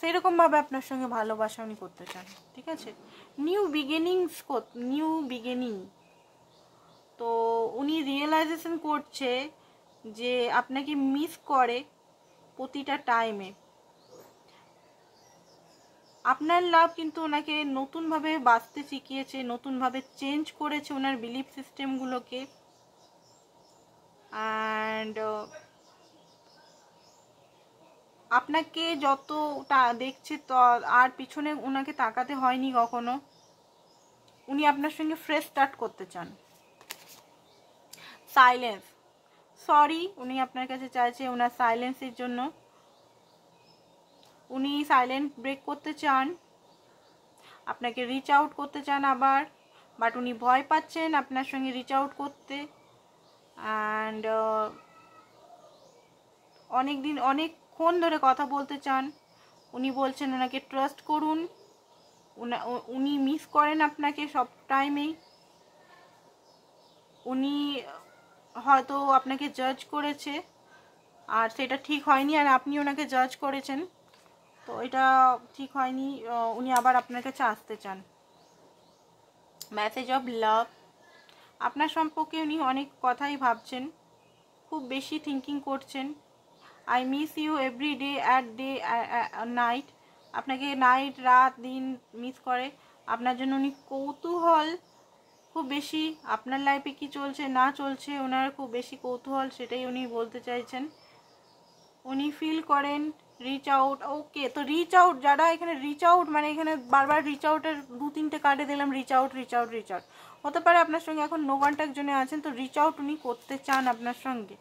সেরকমভাবে আপনার সঙ্গে ভালোবাসা উনি করতে চান, ঠিক আছে? New beginning. তো উনি রিয়েলাইজেশন করছে যে আপনাকে মিস করে প্রতিটা টাইমে। আপনার লাভ কিন্তু ওনাকে নতুনভাবে বাঁচতে শিখিয়েছে, নতুনভাবে চেঞ্জ করেছে ওনার বিলিফ সিস্টেমগুলোকে। অ্যান্ড আপনাকে যতটা দেখছে তো আর পিছনে ওনাকে তাকাতে হয়নি কখনো, উনি আপনার সঙ্গে ফ্রেশ স্টার্ট করতে চান। সাইলেন্স, সরি উনি আপনার কাছে চাইছে ওনার সাইলেন্সের জন্য, উনি সাইলেন্ট ব্রেক করতে চান, আপনাকে রিচ আউট করতে চান আবার, বাট উনি ভয় পাচ্ছেন আপনার সঙ্গে রিচ আউট করতে। অ্যান্ড অনেকক্ষণ ধরে কথা বলতে চান, উনি বলছেন ওনাকে ট্রাস্ট করুন, উনি মিস করেন আপনাকে সব টাইমেই, উনি হয়তো আপনাকে জাজ করেছে আর সেটা ঠিক হয়নি, আর আপনি ওনাকে জাজ করেছেন তো এটা ঠিক হয়নি, উনি আবার আপনার কাছে আসতে চান। মেসেজ অফ লাভ, আপনার সম্পর্কে উনি অনেক কথাই ভাবছেন, খুব বেশি থিঙ্কিং করছেন। I miss you every day at day night, আপনাকে নাইট রাত দিন মিস করে, আপনার জন্য উনি কৌতূহল খুব বেশি, আপনার লাইফে কি চলছে না চলছে ওনার খুব বেশি কৌতূহল, সেটাই উনি বলতে চাইছেন। উনি ফিল করেন রিচ আউট। ওকে, তো রিচ আউট যারা এখানে রিচ আউট মানে এখানে বারবার রিচ আউটের 2-3টে কার্ডে দিলাম রিচ আউট হতে পারে আপনার সঙ্গে এখন নো কন্ট্যাক্ট জন্য আছেন, তো রিচ আউট উনি করতে চান আপনার সঙ্গে।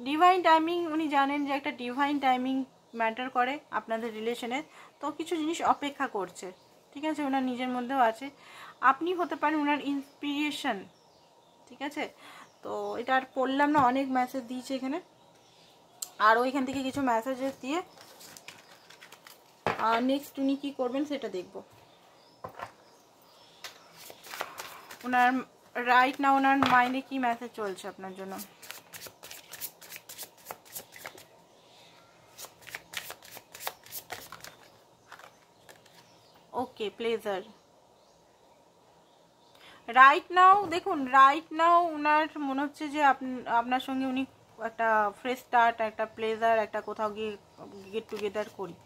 ডিভাইন টাইমিং, উনি জানেন যে একটা ডিভাইন টাইমিং ম্যাটার করে আপনাদের রিলেশনে, তো কিছু জিনিস অপেক্ষা করছে, ঠিক আছে, ওনার নিজের মধ্যেও আছে। আপনি হতে পারেন ওনার ইন্সপিরেশন, ঠিক আছে। তো এটা আর পড়লাম না, অনেক মেসেজ দিয়েছে এখানে, আরও এখান থেকে কিছু মেসেজেস দিয়ে নেক্সট উনি কী করবেন সেটা দেখব। ওনার রাইট না ওনার মাইন্ডে কি মেসেজ চলছে আপনার জন্য। ওকে, প্লেজার। রাইট নাও দেখুন, রাইট নাও ওনার মনে হচ্ছে যে আপনার সঙ্গে উনি একটা ফ্রেশ স্টার্ট, একটা প্লেজার, একটা কোথাও গিয়ে গেট টুগেদার করি,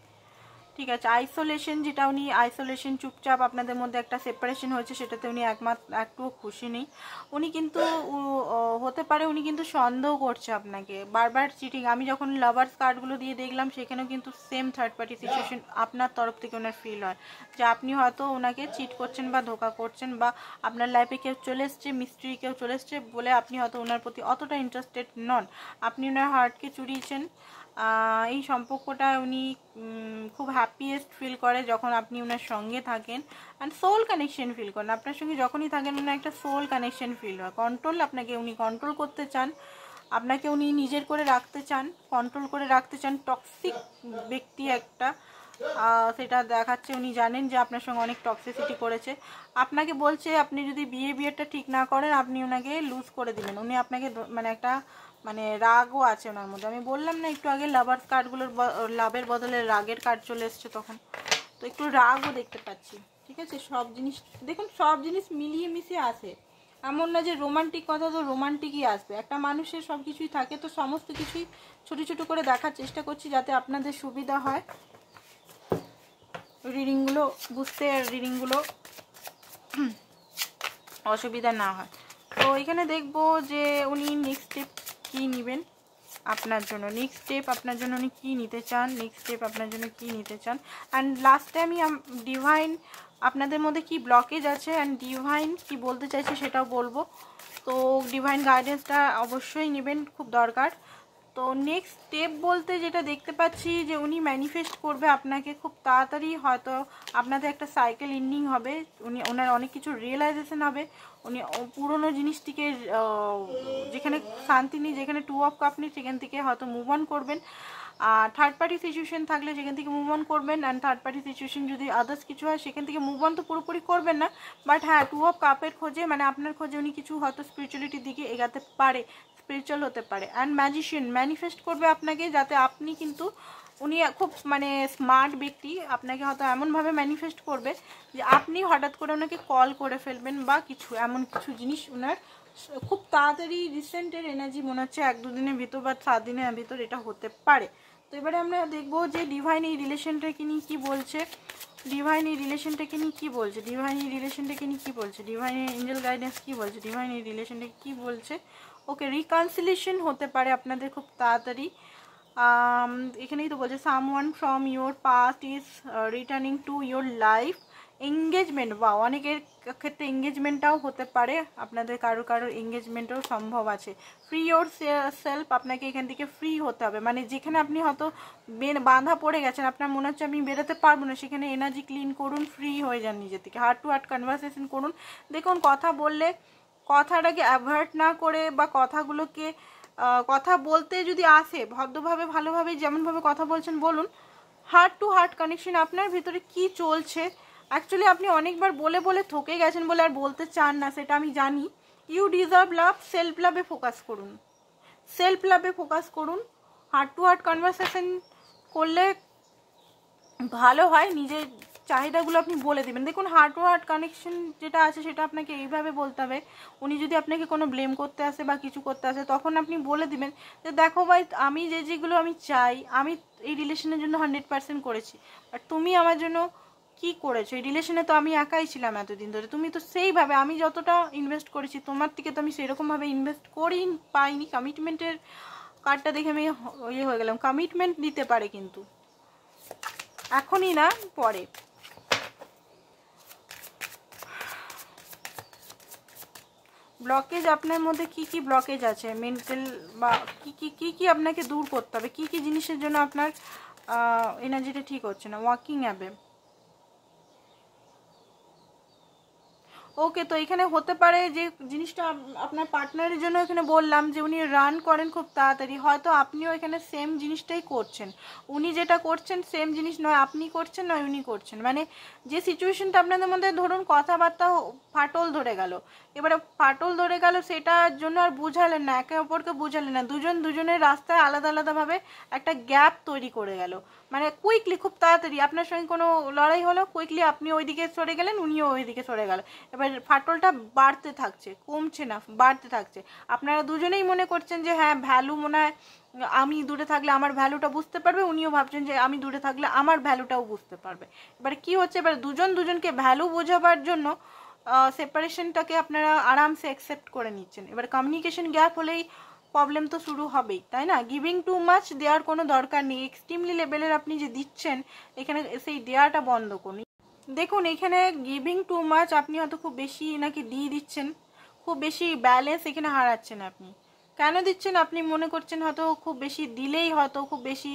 ঠিক আছে। আইসোলেশন, যেটা উনি আইসোলেশন, চুপচাপ আপনাদের মধ্যে একটা সেপারেশন হয়েছে, সেটাতে উনি একটুও খুশি নেই। উনি কিন্তু হতে পারে উনি কিন্তু সন্দেহ করছে আপনাকে, বারবার চিটিং। আমি যখন লাভার্স কার্ডগুলো দিয়ে দেখলাম সেখানেও কিন্তু সেম থার্ড পার্টি সিচুয়েশন আপনার তরফ থেকে ওনার ফিল হয়, যে আপনি হয়তো ওনাকে চিট করছেন বা ধোকা করছেন, বা আপনার লাইফে কেউ চলে এসছে, মিস্ট্রি কেউ চলে এসছে বলে আপনি হয়তো ওনার প্রতি অতটা ইন্টারেস্টেড নন, আপনি ওনার হার্টকে চুরিয়েছেন। এই সম্পর্কটা উনি খুব হ্যাপিয়েস্ট ফিল করে যখন আপনি ওনার সঙ্গে থাকেন, অ্যান্ড সোল কানেকশন ফিল করেন। আপনার সঙ্গে যখনই থাকেন ওনার একটা সোল কানেকশন ফিল হয়। কন্ট্রোল, আপনাকে উনি কন্ট্রোল করতে চান, আপনাকে উনি নিজের করে রাখতে চান, কন্ট্রোল করে রাখতে চান। টক্সিক ব্যক্তি একটা, সেটা দেখাচ্ছে। উনি জানেন যে আপনার সঙ্গে অনেক টক্সিসিটি করেছে, আপনাকে বলছে আপনি যদি বিহেভিয়ারটা ঠিক না করেন আপনি ওনাকে লুজ করে দিবেন। উনি আপনাকে মানে একটা রাগও আছে ওনার মধ্যে। আমি বললাম না একটু আগে লাভার্স কার্ডগুলোর লাভের বদলে রাগের কার্ড চলে এসছে তখন, তো একটু রাগও দেখতে পাচ্ছি, ঠিক আছে। সব জিনিস দেখুন, সব জিনিস মিলিয়ে মিশিয়ে আসে, এমন না যে রোমান্টিক কথা তো রোমান্টিকই আসবে। একটা মানুষের সব কিছুই থাকে, তো সমস্ত কিছুই ছোটো ছোটো করে দেখার চেষ্টা করছি যাতে আপনাদের সুবিধা হয় রিডিংগুলো বুঝতে, আর রিডিংগুলো অসুবিধা না হয়। তো এখানে দেখবো যে উনি নেক্সট স্টেপ কী নেবেন আপনার জন্য, নেক্সট স্টেপ আপনার জন্য উনি কী নিতে চান, নেক্সট স্টেপ আপনার জন্য কী নিতে চান। অ্যান্ড লাস্টে আমি ডিভাইন আপনাদের মধ্যে কি ব্লকেজ আছে অ্যান্ড ডিভাইন কি বলতে চাইছে সেটাও বলবো। তো ডিভাইন গাইডেন্সটা অবশ্যই নেবেন, খুব দরকার। তো নেক্সট স্টেপ বলতে যেটা দেখতে পাচ্ছি যে উনি ম্যানিফেস্ট করবে আপনাকে খুব তাড়াতাড়ি, হয়তো আপনাদের একটা সাইকেল এন্ডিং হবে, ওনার অনেক কিছু রিয়েলাইজেশন হবে। উনি পুরনো জিনিসটিকে, যেখানে শান্তি নেই, যেখানে টু অফ কাপ নেই, সেখান থেকে হয়তো মুভ অন করবেন। আর থার্ড পার্টি সিচুয়েশন থাকলে সেখান থেকে মুভ অন করবেন, অ্যান্ড থার্ড পার্টি সিচুয়েশন যদি আদার্স কিছু হয় সেখান থেকে মুভ অন তো পুরোপুরি করবেন না, বাট হ্যাঁ টু অফ কাপের খোঁজে, মানে আপনার খোঁজে উনি কিছু হয়তো স্পিরিচুয়ালিটির দিকে এগাতে পারে, স্পিরিচুয়াল হতে পারে। অ্যান্ড ম্যাজিশিয়ান ম্যানিফেস্ট করবে আপনাকে, যাতে আপনি কিন্তু, উনি খুব স্মার্ট ব্যক্তি, আপনাকে হয়তো এমনভাবে ম্যানিফেস্ট করবে যে আপনি হঠাৎ করে ওনাকে কল করে ফেলবেন, বা কিছু এমন কিছু জিনিস ওনার খুব তাড়াতাড়ি, রিসেন্টের এনার্জি মনে হচ্ছে 1-2 দিনের ভিতর বা 7 দিনের ভিতর এটা হতে পারে। তো এবারে আমরা দেখবো যে ডিভাইন এই রিলেশনটাকে নিয়ে কী বলছে, ডিভাইন এই রিলেশনটাকে নিয়ে কী বলছে, ডিভাইন এই রিলেশনটাকে নিয়ে কী বলছে, ডিভাইন এঞ্জেল গাইডেন্স কী বলছে, ডিভাইন এই রিলেশনটাকে কী বলছে। ওকে, রিকনসিলিয়েশন হতে পারে আপনাদের খুব তাড়াতাড়ি। এখানেই তো বলছে someone from your past is returning to your life. Engagement, বা অনেকের ক্ষেত্রে এঙ্গেজমেন্টটাও হতে পারে, আপনাদের কারোর এঙ্গেজমেন্টও সম্ভব আছে। ফ্রি ইয়োর সেলফ, আপনাকে এখান থেকে ফ্রি হতে হবে, মানে যেখানে আপনি হয়তো বাঁধা পড়ে গেছেন, আপনার মনে হচ্ছে আমি বেরোতে পারবো না, সেখানে এনার্জি ক্লিন করুন, ফ্রি হয়ে যান নিজে থেকে। হার্ট টু হার্ট কনভারসেশন করুন। দেখুন, কথা বললে কথাটাকে অ্যাভয়েড না করে, বা কথাগুলোকে কথা বলতে যদি আসে ভদ্রভাবে, ভালোভাবে, যেমনভাবে কথা বলছেন বলুন। হার্ট টু হার্ট কানেকশন, আপনার ভিতরে কি চলছে অ্যাকচুয়ালি আপনি অনেকবার বলে বলে থকে গেছেন বলে আর বলতে চান না, সেটা আমি জানি। ইউ ডিজার্ভ লাভ, সেলফ লাভে ফোকাস করুন, সেলফ লাভে ফোকাস করুন। হার্ট টু হার্ট কনভারসেশন করলে ভালো হয়, নিজের চাহিদাগুলো আপনি বলে দেবেন। দেখুন, হার্ট টু হার্ট কানেকশন যেটা আছে সেটা আপনাকে এইভাবে বলতে হবে। উনি যদি আপনাকে কোনো ব্লেম করতে আসে বা কিছু করতে আসে, তখন আপনি বলে দিবেন যে দেখো ভাই, আমি যেগুলো আমি চাই, আমি এই রিলেশনের জন্য 100% করেছি, আর তুমি আমার জন্য কি করেছো? এই রিলেশনে তো আমি একাই ছিলাম এতদিন ধরে, তুমি তো সেইভাবে, আমি যতটা ইনভেস্ট করেছি তোমার থেকে তো আমি সেরকমভাবে ইনভেস্ট করি পাইনি। কমিটমেন্টের কার্ডটা দেখে আমি ইয়ে হয়ে গেলাম। কমিটমেন্ট দিতে পারে, কিন্তু এখনই না, পরে। ব্লকেজ, আপনার মধ্যে কি কি ব্লকেজ আছে মেন্টাল, বা কি কি আপনাকে দূর করতে হবে, কি কি জিনিসের জন্য আপনার এনার্জিটা ঠিক হচ্ছে না, ওয়াকিং অ্যাবে। ওকে, তো এখানে হতে পারে যে জিনিসটা আপনার পার্টনারের জন্য এখানে বললাম যে উনি রান করেন খুব তাড়াতাড়ি, হয়তো আপনিও এখানে সেম জিনিসটাই করছেন। উনি যেটা করছেন সেম জিনিস নয় আপনি করছেন, নয় উনি করছেন। মানে যে সিচুয়েশনটা আপনাদের মধ্যে ধরুন কথাবার্তা ফাটল ধরে গেল, এবারে ফাটল ধরে গেল সেটার জন্য আর বুঝালেন না, একে অপরকে বুঝালেন না, দুজন দুজনের রাস্তায় আলাদা আলাদাভাবে একটা গ্যাপ তৈরি করে গেল। মানে কুইকলি, খুব তাড়াতাড়ি আপনার সঙ্গে কোনো লড়াই হলো, কুইকলি আপনি ওইদিকে সরে গেলেন, উনিও ওইদিকে সরে গেল। এবার ফাটলটা বাড়তে থাকছে, কমছে না, বাড়তে থাকছে। আপনারা দুজনেই মনে করছেন যে হ্যাঁ ভ্যালু মনে হয় আমি দূরে থাকলে আমার ভ্যালুটা বুঝতে পারবে, উনিও ভাবছেন যে আমি দূরে থাকলে আমার ভ্যালুটাও বুঝতে পারবে। এবারে কি হচ্ছে, এবার দুজন দুজনকে ভ্যালু বোঝাবার জন্য সেপারেশনটাকে আপনারা আরামসে অ্যাকসেপ্ট করে নিচ্ছেন। এবার কমিউনিকেশন গ্যাপ হলেই প্রবলেম তো শুরু হবেই, তাই না? গিভিং টু মাচ দেওয়ার কোনো দরকার নেই, এক্সট্রিমলি লেভেলের আপনি যে দিচ্ছেন এখানে সেই দেওয়াটা বন্ধ করুন। দেখুন এখানে গিভিং টু মাচ, আপনি হয়তো খুব বেশি নাকি দিয়ে দিচ্ছেন, খুব বেশি ব্যালেন্স এখানে হারাচ্ছেন। আপনি কেন দিচ্ছেন? আপনি মনে করছেন হয়তো খুব বেশি দিলেই, হয়তো খুব বেশি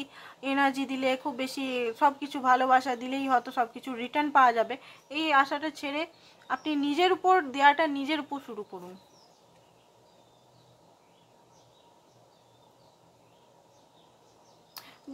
এনার্জি দিলে, খুব বেশি সব কিছু ভালোবাসা দিলেই হয়তো সব কিছু রিটার্ন পাওয়া যাবে। এই আশাটা ছেড়ে আপনি নিজের উপর দেওয়াটা নিজের উপর শুরু করুন।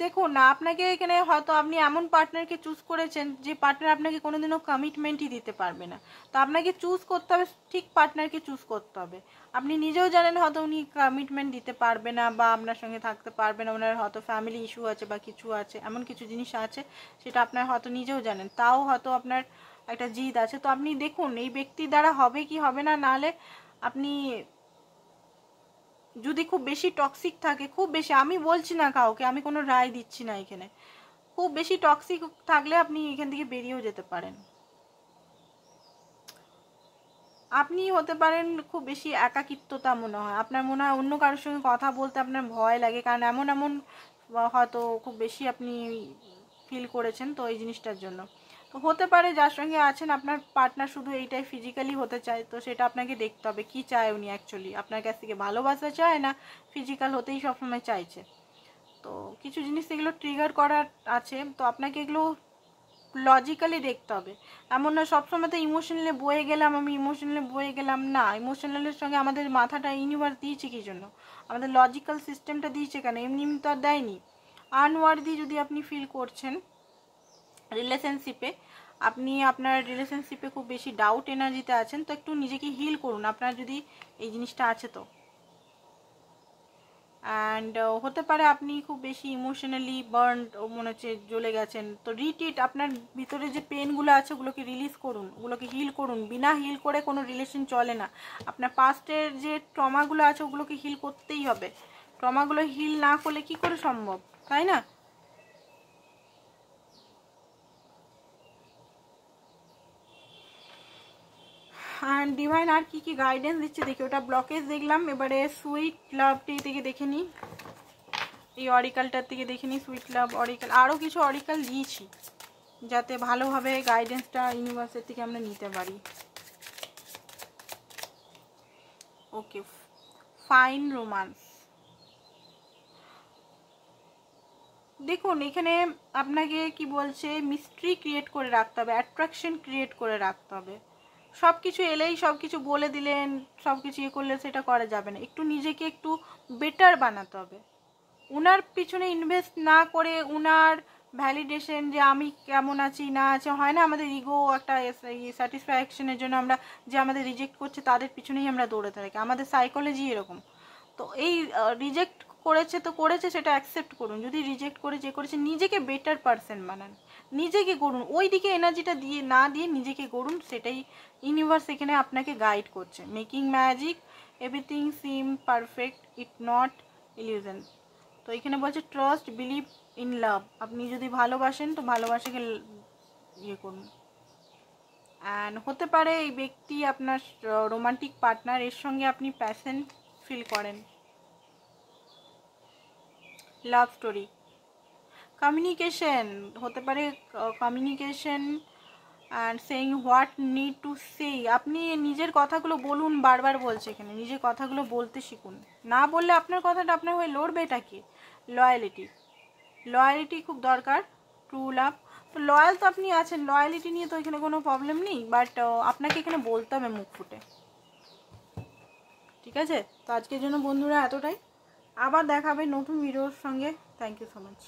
দেখুন না, আপনাকে এখানে হয়তো আপনি এমন পার্টনারকে চুজ করেছেন যে পার্টনার আপনাকে কোনোদিনও কমিটমেন্টই দিতে পারবে না। তো আপনাকে চুজ করতে হবে, ঠিক পার্টনারকে চুজ করতে হবে। আপনি নিজেও জানেন হয়তো উনি কমিটমেন্ট দিতে পারবে না বা আপনার সঙ্গে থাকতে পারবে না, ওনার হয়তো ফ্যামিলি ইস্যু আছে বা কিছু আছে, এমন কিছু জিনিস আছে সেটা আপনার হয়তো নিজেও জানেন, তাও হয়তো আপনার একটা জিদ আছে। তো আপনি দেখুন এই ব্যক্তির দ্বারা হবে কি হবে না, নাহলে আপনি যদি খুব বেশি টক্সিক থাকে, খুব বেশি, আমি বলছি না কাউকে, আমি কোনো রায় দিচ্ছি না এখানে, খুব বেশি টক্সিক থাকলে আপনি এখান থেকে বেরিয়েও যেতে পারেন। আপনি হতে পারেন খুব বেশি একাকিত্বতা মনে হয়, আপনার মনে হয় অন্য কারোর সঙ্গে কথা বলতে আপনার ভয় লাগে, কারণ এমন এমন হয়তো খুব বেশি আপনি ফিল করেছেন তো এই জিনিসটার জন্য। তো হতে পারে যার সঙ্গে আছেন আপনার পার্টনার শুধু এইটাই ফিজিক্যালি হতে চায়, তো সেটা আপনাকে দেখতে হবে কি চায় উনি অ্যাকচুয়ালি, আপনার কাছ থেকে ভালোবাসা চায় না ফিজিক্যাল হতেই সবসময় চাইছে। তো কিছু জিনিস এগুলো ট্রিগার করার আছে, তো আপনাকে এগুলো লজিক্যালি দেখতে হবে। এমন না সবসময় তো ইমোশনালি বয়ে গেলাম, আমি ইমোশনালি বয়ে গেলাম, না, ইমোশনালের সঙ্গে আমাদের মাথাটা ইউনিভার্স দিয়েছে কি জন্য, আমাদের লজিক্যাল সিস্টেমটা দিয়েছে কেন, এমনি এমনি তো আর দেয়নি। আনওয়ার্দি যদি আপনি ফিল করছেন রিলেশনশিপে, আপনি আপনার রিলেশনশিপে খুব বেশি ডাউট এনার্জিতে আছেন, তো একটু নিজেকে হিল করুন আপনার যদি এই জিনিসটা আছে তো। অ্যান্ড হতে পারে আপনি খুব বেশি ইমোশনালি বার্নড, মনে হচ্ছে জ্বলে গেছেন, তো রিট্রিট, আপনার ভিতরে যে পেনগুলো আছে ওগুলোকে রিলিজ করুন, ওগুলোকে হিল করুন। বিনা হিল করে কোনো রিলেশন চলে না। আপনার পাস্টের যে ট্রমাগুলো আছে ওগুলোকে হিল করতেই হবে, ট্রমাগুলো হিল না করলে কি করে সম্ভব, তাই না? অ্যান্ড ডিভাইন আর কি কি গাইডেন্স দিচ্ছে দেখি, ওটা ব্লকেজ দেখলাম, এবারে সুইট লাভটি থেকে দেখে নিই, এই অরিকালটার থেকে দেখে নিই, সুইট লাভ অরিকাল, আরও কিছু অরিকাল দিয়েছি যাতে ভালোভাবে গাইডেন্সটা ইউনিভার্সের থেকে আমরা নিতে পারি। ওকে, ফাইন রোমান্স। দেখুন এখানে আপনাকে কি বলছে, মিস্ট্রি ক্রিয়েট করে রাখতে হবে, অ্যাট্রাকশন ক্রিয়েট করে রাখতে হবে। সব কিছু এলেই সব কিছু বলে দিলেন, সব কিছু ইয়ে করলে সেটা করা যাবে না, একটু নিজেকে একটু বেটার বানাতে হবে। উনার পিছনে ইনভেস্ট না করে, উনার ভ্যালিডেশন যে আমি কেমন আছি না আছে, হয় না আমাদের ইগো একটা স্যাটিসফ্যাকশনের জন্য আমরা যে আমাদের রিজেক্ট করছে তাদের পিছনেই আমরা দৌড়াতে থাকি, আমাদের সাইকোলজি এরকম। তো এই রিজেক্ট করেছে তো করেছে, সেটা অ্যাকসেপ্ট করুন। যদি রিজেক্ট করে যে করেছে, নিজেকে বেটার পারসন বানান, নিজেকে গড়ুন, ওই দিকে এনার্জিটা দিয়ে না দিয়ে নিজেকে গড়ুন, সেটাই ইউনিভার্স এখানে আপনাকে গাইড করছে। Making magic, everything SIM perfect, it not illusion. তো এখানে বলছে ট্রাস্ট, বিলিভ ইন লাভ, আপনি যদি ভালোবাসেন তো ভালোবাসাকে ইয়ে করুন। অ্যান্ড হতে পারে এই ব্যক্তি আপনার রোমান্টিক পার্টনার, এর সঙ্গে আপনি প্যাশন ফিল করেন। লাভ স্টোরি, কমিউনিকেশন হতে পারে, communication and saying what need to say, আপনি নিজের কথাগুলো বলুন, বারবার বলছে এখানে নিজের কথাগুলো বলতে শিখুন, না বললে আপনার কথাটা আপনার হয়ে লড়বে এটাকে, লয়ালিটি। লয়ালিটি খুব দরকার, ট্রু লাভ। তো লয়াল তো আপনি আছেন, লয়ালিটি নিয়ে তো এখানে কোনো প্রবলেম নেই, বাট আপনাকে এখানে বলতে হবে মুখ ফুটে, ঠিক আছে? তো আজকের জন্য বন্ধুরা এতটাই, আবার দেখাবে নতুন ভিডিওর সঙ্গে। Thank you so much.